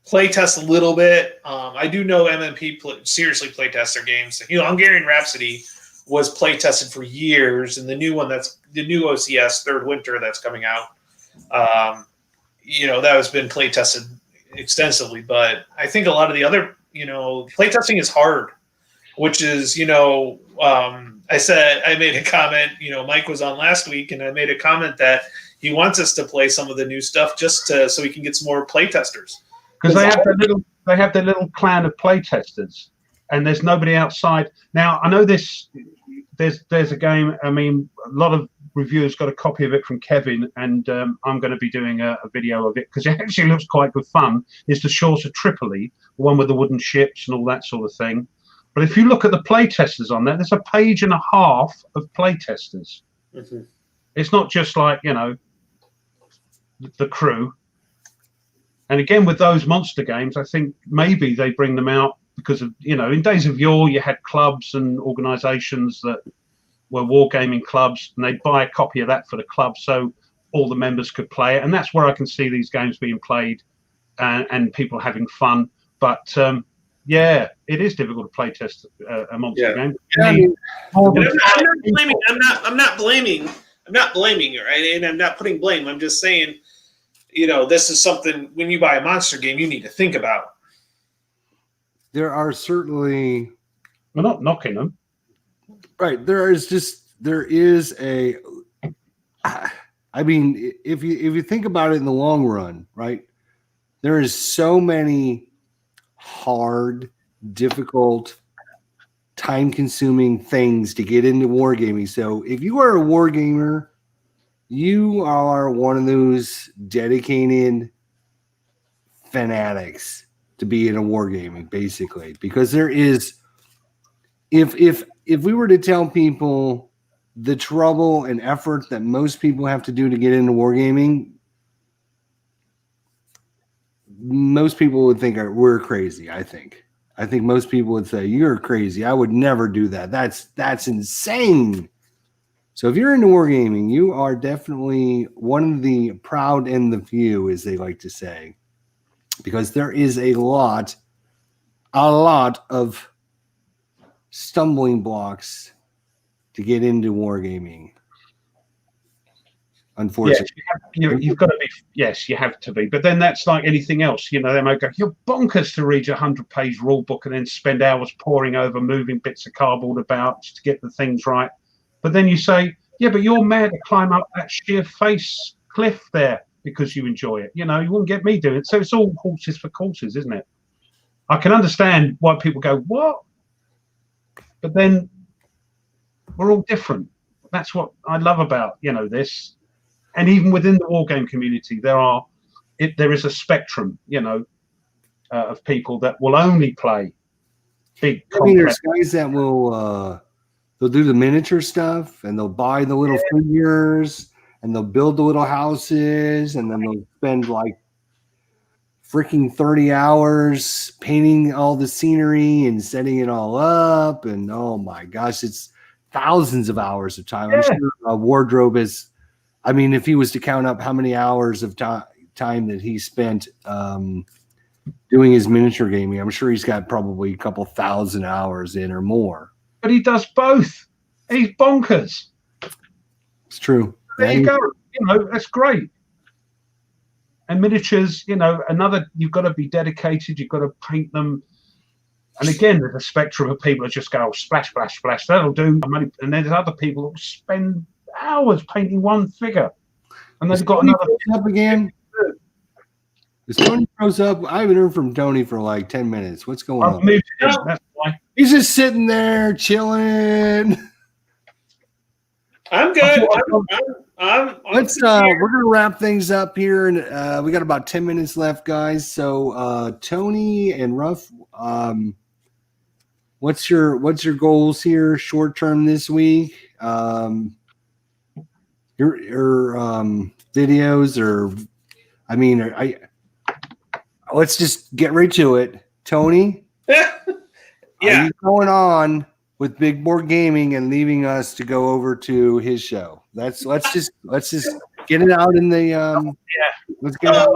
Play test a little bit. I do know MMP seriously play test their games. Hungarian Rhapsody was play tested for years, and the new OCS Third Winter that's coming out, that has been play tested extensively. But I think a lot of the other, play testing is hard, which is, I made a comment, Mike was on last week, and I made a comment that he wants us to play some of the new stuff just so we can get some more play testers. Because they have their little clan of play testers, and there's nobody outside. Now, I know there's a game. I mean, a lot of reviewers got a copy of it from Kevin, and I'm going to be doing a video of it because it actually looks quite good fun. It's the Shores of Tripoli, the one with the wooden ships and all that sort of thing. But if you look at the play testers on there, there's a page and a half of play testers. Mm-hmm. It's not just like, the crew. And again, with those monster games, I think maybe they bring them out because of, in days of yore, you had clubs and organizations that were wargaming clubs, and they'd buy a copy of that for the club so all the members could play it. And that's where I can see these games being played and people having fun. But it is difficult to play test a monster game. I'm not blaming, right? And I'm not putting blame. I'm just saying, this is something when you buy a monster game, you need to think about. There are certainly. We're not knocking them. Right. There is a. I mean, if you think about it in the long run, right, there is so many hard, difficult, time-consuming things to get into wargaming. So if you are a wargamer, you are one of those dedicated fanatics to be in a wargaming, basically, because there is. If we were to tell people the trouble and effort that most people have to do to get into wargaming, most people would think we're crazy. I think most people would say, you're crazy. I would never do that. That's insane. So if you're into wargaming, you are definitely one of the proud and the few, as they like to say, because there is a lot of stumbling blocks to get into wargaming. Unfortunately, you've got to be. Yes, you have to be. But then that's like anything else. They might go, "You're bonkers to read your 100-page rule book and then spend hours poring over, moving bits of cardboard about to get the things right." But then you say, "Yeah, but you're mad to climb up that sheer face cliff there because you enjoy it." You wouldn't get me doing it. So it's all horses for courses, isn't it? I can understand why people go, "What?" But then we're all different. That's what I love about, this. And even within the wargame community, there is a spectrum, of people that will only play big. I mean, there's guys that will they'll do the miniature stuff, and they'll buy the little figures, and they'll build the little houses, and then they'll spend like freaking 30 hours painting all the scenery and setting it all up. And oh my gosh, it's thousands of hours of time. I'm sure Wardrobe is, I mean, if he was to count up how many hours of time that he spent doing his miniature gaming, I'm sure he's got probably a couple thousand hours in or more. But he does both. He's bonkers. It's true. There you go. That's great. And miniatures, you've got to be dedicated. You've got to paint them. And again, there's a spectrum of people that just go, splash, splash, splash. That'll do. And then there's other people who spend hours painting one figure, and they've Is got Tony another. froze up again? Is Tony froze up? I haven't heard from Tony for like 10 minutes. What's going I've on? muted him. That's why. He's just sitting there chilling. I'm good. Let's we're gonna wrap things up here, and we got about 10 minutes left, guys. So Tony and Ruff, what's your goals here short term this week? Your videos, or I mean, let's just get right to it. Tony, Yeah. are you going on with Big Board Gaming and leaving us to go over to his show? Let's just get it out in the let's get it out.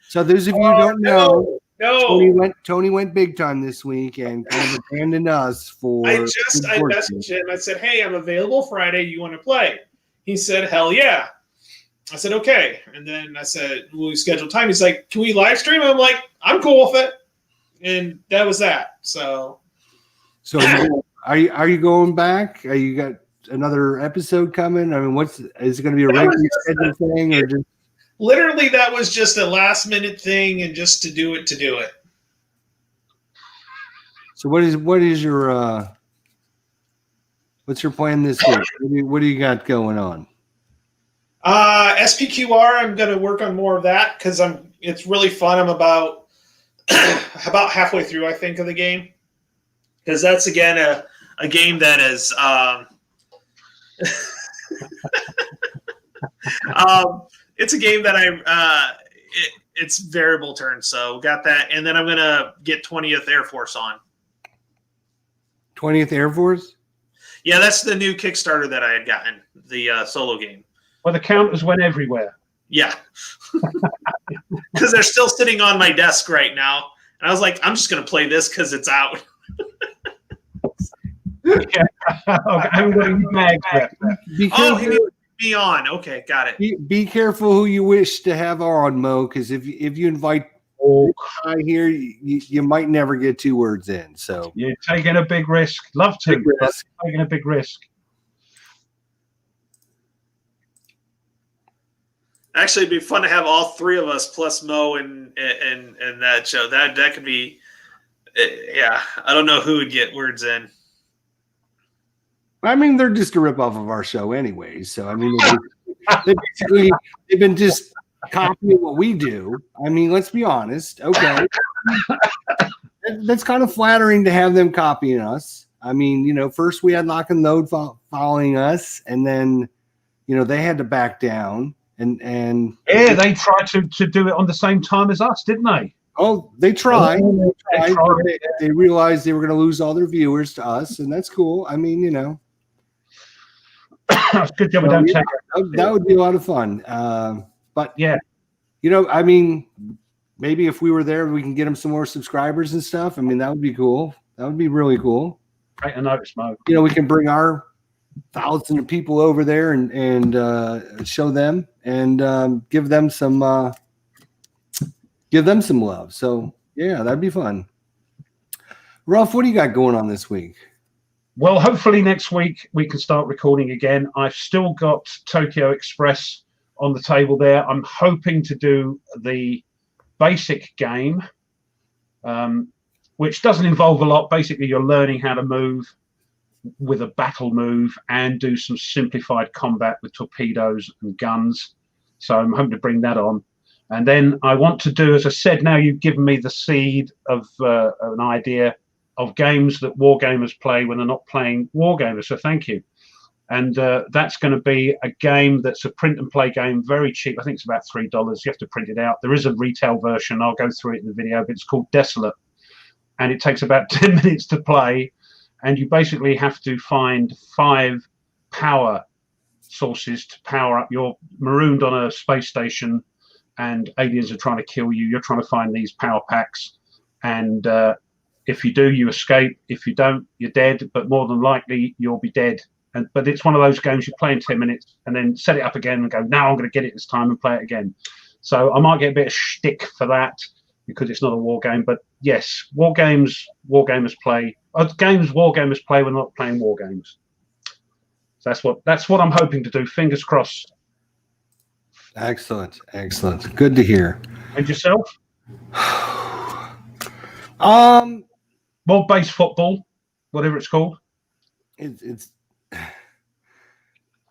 So those of you who don't know, No. Tony went big time this week and kind of abandoned us for. I messaged him. I said, "Hey, I'm available Friday. You want to play?" He said, "Hell yeah." I said, "Okay." And then I said, "Will we schedule time?" He's like, "Can we live stream?" I'm like, "I'm cool with it." And that was that. So are you going back? Are you got another episode coming? I mean, is it going to be a regular scheduled thing, or just literally that was just a last minute thing, and just to do it. So what is your what's your plan this week? What do you got going on? SPQR, I'm going to work on more of that because it's really fun. I'm about halfway through, I think, of the game, because that's again a game that is it's a game that it's variable turns, so got that, and then I'm gonna get 20th Air Force on. 20th Air Force? Yeah, that's the new Kickstarter that I had gotten, the solo game. Well, the counters went everywhere. Yeah. Because they're still sitting on my desk right now. And I was like, I'm just going to play this because it's out. Yeah. I haven't got any bags left. Oh, he needs me on. Okay, got it. Be careful who you wish to have on, Mo, because if you invite guy here, you might never get 2 words in. So you're taking a big risk. Love to, big but risk. taking a big risk. Actually, it'd be fun to have all 3 of us plus Mo and that show. That could be, yeah. I don't know who would get words in. I mean, they're just a ripoff of our show anyway. So I mean, they've been just copying what we do. I mean, let's be honest. Okay, that's kind of flattering to have them copying us. I mean, first we had Lock and Load following us, and then they had to back down. And yeah, they tried to do it on the same time as us, didn't they? Oh, they tried. They realized they were going to lose all their viewers to us, and that's cool. I mean, good job. That would be a lot of fun. But yeah, I mean, maybe if we were there, we can get them some more subscribers and stuff. I mean, that would be cool. That would be really cool. Take a notice, Mo. We can bring our 1,000 of people over there and show them and give them some love. So yeah, that'd be fun. Ruff, what do you got going on this week? Well, hopefully next week we can start recording again. I've still got Tokyo Express on the table there. I'm hoping to do the basic game, which doesn't involve a lot. Basically, you're learning how to move with a battle move and do some simplified combat with torpedoes and guns. So I'm hoping to bring that on. And then I want to do, as I said, now you've given me the seed of an idea of games that wargamers play when they're not playing wargamers. So thank you. And that's going to be a game that's a print and play game, very cheap. I think it's about $3. You have to print it out. There is a retail version. I'll go through it in the video, but it's called Desolate. And it takes about 10 minutes to play. And you basically have to find 5 power sources to power up. You're marooned on a space station and aliens are trying to kill you. You're trying to find these power packs. And if you do, you escape. If you don't, you're dead. But more than likely, you'll be dead. But it's one of those games you play in 10 minutes and then set it up again and go, now I'm going to get it this time and play it again. So I might get a bit of shtick for that because it's not a war game. But yes, wargamers play. Games wargamers play when they're not playing war games. So that's what I'm hoping to do. Fingers crossed. Excellent. Good to hear. And yourself? Mob-based football, whatever it's called. It's.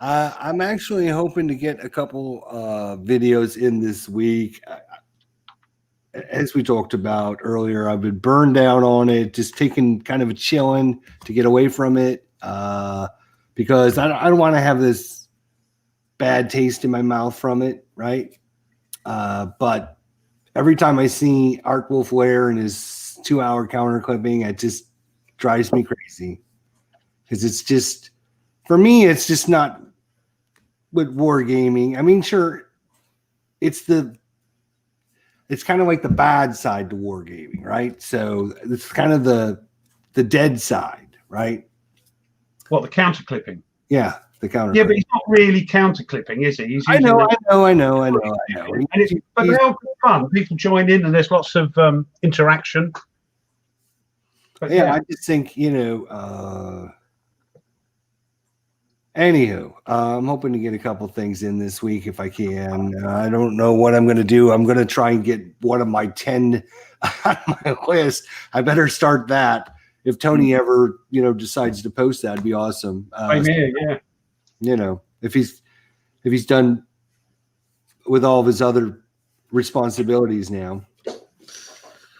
I'm actually hoping to get a couple videos in this week. As we talked about earlier, I've been burned down on it, just taking kind of a chilling to get away from it because I don't want to have this bad taste in my mouth from it, right? But every time I see Arc Wolf Lair and his 2-hour counter clipping, it just drives me crazy because it's just, for me, it's just not with wargaming. I mean, sure, it's kind of like the bad side to wargaming, right? So it's kind of the dead side, right? What, the counter clipping? Yeah, the counter. Yeah, but he's not really counter clipping, is he? He's I know. But they're all good fun. People join in, and there's lots of interaction. But yeah, I just think anywho, I'm hoping to get a couple things in this week if I can. I don't know what I'm going to do. I'm going to try and get one of my 10 on my list. I better start that. If Tony ever, decides to post that, it'd be awesome. Same here, yeah. If he's done with all of his other responsibilities now.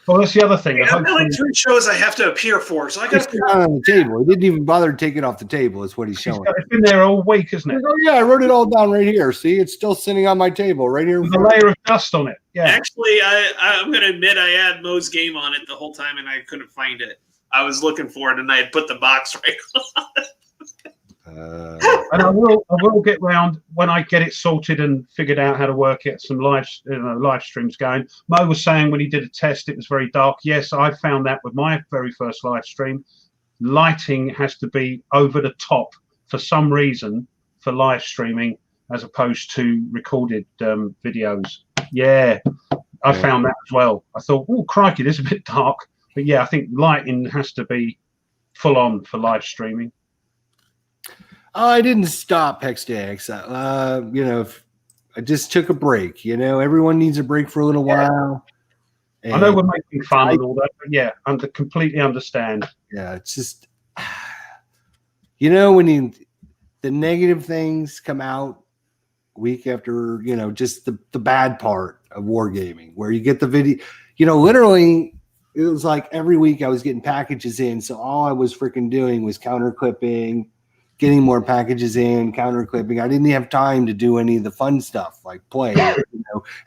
Well, that's the other thing. Yeah, I've got like 3 shows I have to appear for, so I got to on the table. He didn't even bother to take it off the table. Is what he's showing. It's been there all week, isn't it? Oh yeah, I wrote it all down right here. See, it's still sitting on my table right here. With a layer of dust on it. Yeah. Actually, I'm going to admit I had Mo's game on it the whole time, and I couldn't find it. I was looking for it, and I had put the box right on it. And I will get round when I get it sorted and figured out how to work it. Some live streams going. Mo was saying when he did a test, it was very dark. Yes, I found that with my very first live stream. Lighting has to be over the top for some reason for live streaming as opposed to recorded videos. Yeah, I found that as well. I thought, oh crikey, this is a bit dark. But yeah, I think lighting has to be full on for live streaming. I didn't stop Hexdex. I just took a break. Everyone needs a break for a little while. I know we're making fun and all that, but yeah, completely understand. Yeah, it's just, when the negative things come out week after, just the bad part of wargaming, where you get the video, literally. It was like every week I was getting packages in. So all I was freaking doing was counter clipping, getting more packages in, counter clipping. I didn't have time to do any of the fun stuff like play,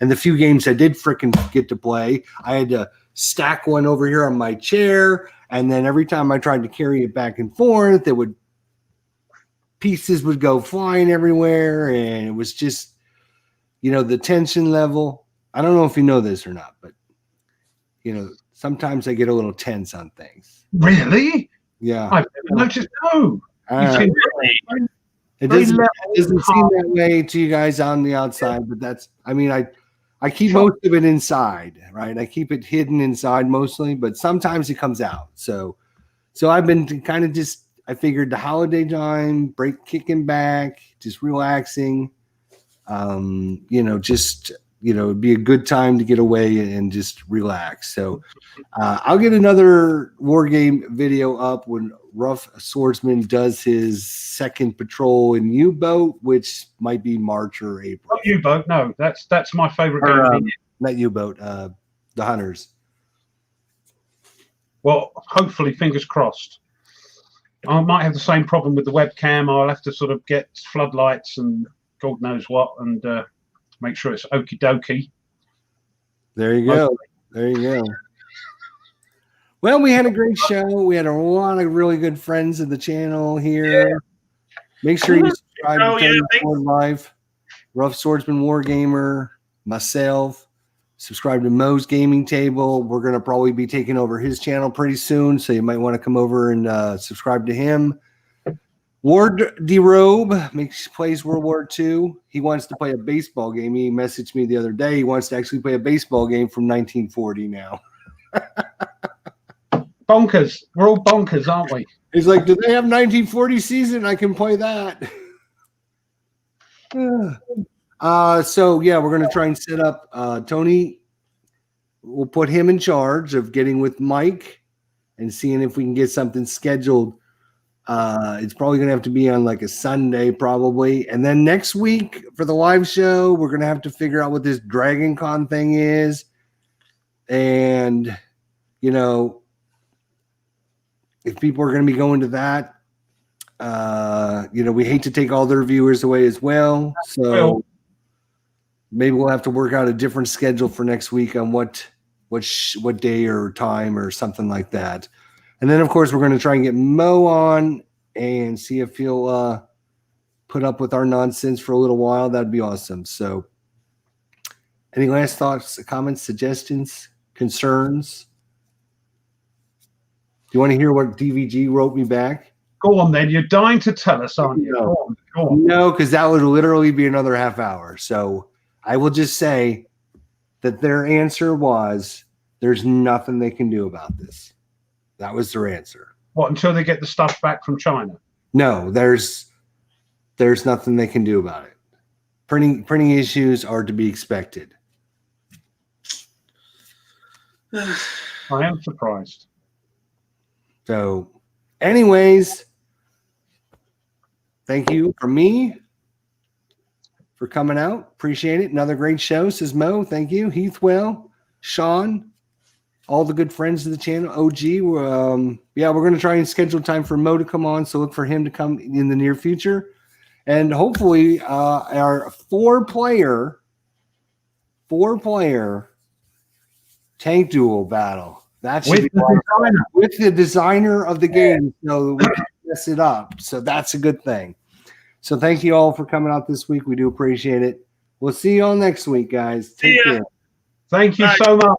and the few games I did freaking get to play, I had to stack one over here on my chair. And then every time I tried to carry it back and forth, pieces would go flying everywhere. And it was just, the tension level. I don't know if you know this or not, but sometimes I get a little tense on things. Really? Yeah. I've never noticed. No. It doesn't seem that way to you guys on the outside, but I keep most of it inside, right? I keep it hidden inside mostly, but sometimes it comes out. So I've been kind of I figured the holiday time, kicking back, just relaxing, it'd be a good time to get away and just relax. So I'll get another Wargame video up when Rough Swordsman does his second patrol in U-Boat, which might be March or April. Not U-Boat, no. That's my favorite game. Not U-Boat, the Hunters. Well, hopefully, fingers crossed. I might have the same problem with the webcam. I'll have to sort of get floodlights and God knows what and make sure it's okie dokie. There you go. There you go. Well, we had a great show. We had a lot of really good friends of the channel here. Yeah. Make sure you subscribe to Tony Live, Rough Swordsman Wargamer, myself. Subscribe to Mo's Gaming Table. We're going to probably be taking over his channel pretty soon, so you might want to come over and subscribe to him. Ward DeRobe plays World War II. He wants to play a baseball game. He messaged me the other day. He wants to actually play a baseball game from 1940 now. bonkers. We're all bonkers, aren't we? He's like, do they have 1940 season? I can play that. So yeah, we're gonna try and set up Tony. We'll put him in charge of getting with Mike and seeing if we can get something scheduled. It's probably gonna have to be on like a Sunday, probably. And then next week for the live show, we're gonna have to figure out what this Dragon Con thing is. And you know, if people are gonna be going to that, you know, we hate to take all their viewers away as well. So maybe we'll have to work out a different schedule for next week on what day or time or something like that. And then, of course, we're going to try and get Mo on and see if he'll put up with our nonsense for a little while. That'd be awesome. So any last thoughts, comments, suggestions, concerns? Do you want to hear what DVG wrote me back? Go on, then. You're dying to tell us, aren't you? No. Go on. No, because that would literally be another half hour. So I will just say that their answer was there's nothing they can do about this. That was their answer. What, until they get the stuff back from China? No, there's nothing they can do about it. Printing issues are to be expected. I am surprised. So, anyways, thank you from me for coming out. Appreciate it. Another great show, says Mo. Thank you. Heathwell, Sean, all the good friends of the channel, OG. Yeah, we're going to try and schedule time for Mo to come on, so look for him to come in the near future. And hopefully our four-player tank duel battle. That should be with the designer of the game, so we can mess it up. So that's a good thing. So thank you all for coming out this week. We do appreciate it. We'll see you all next week, guys. Take care. Thank you so much.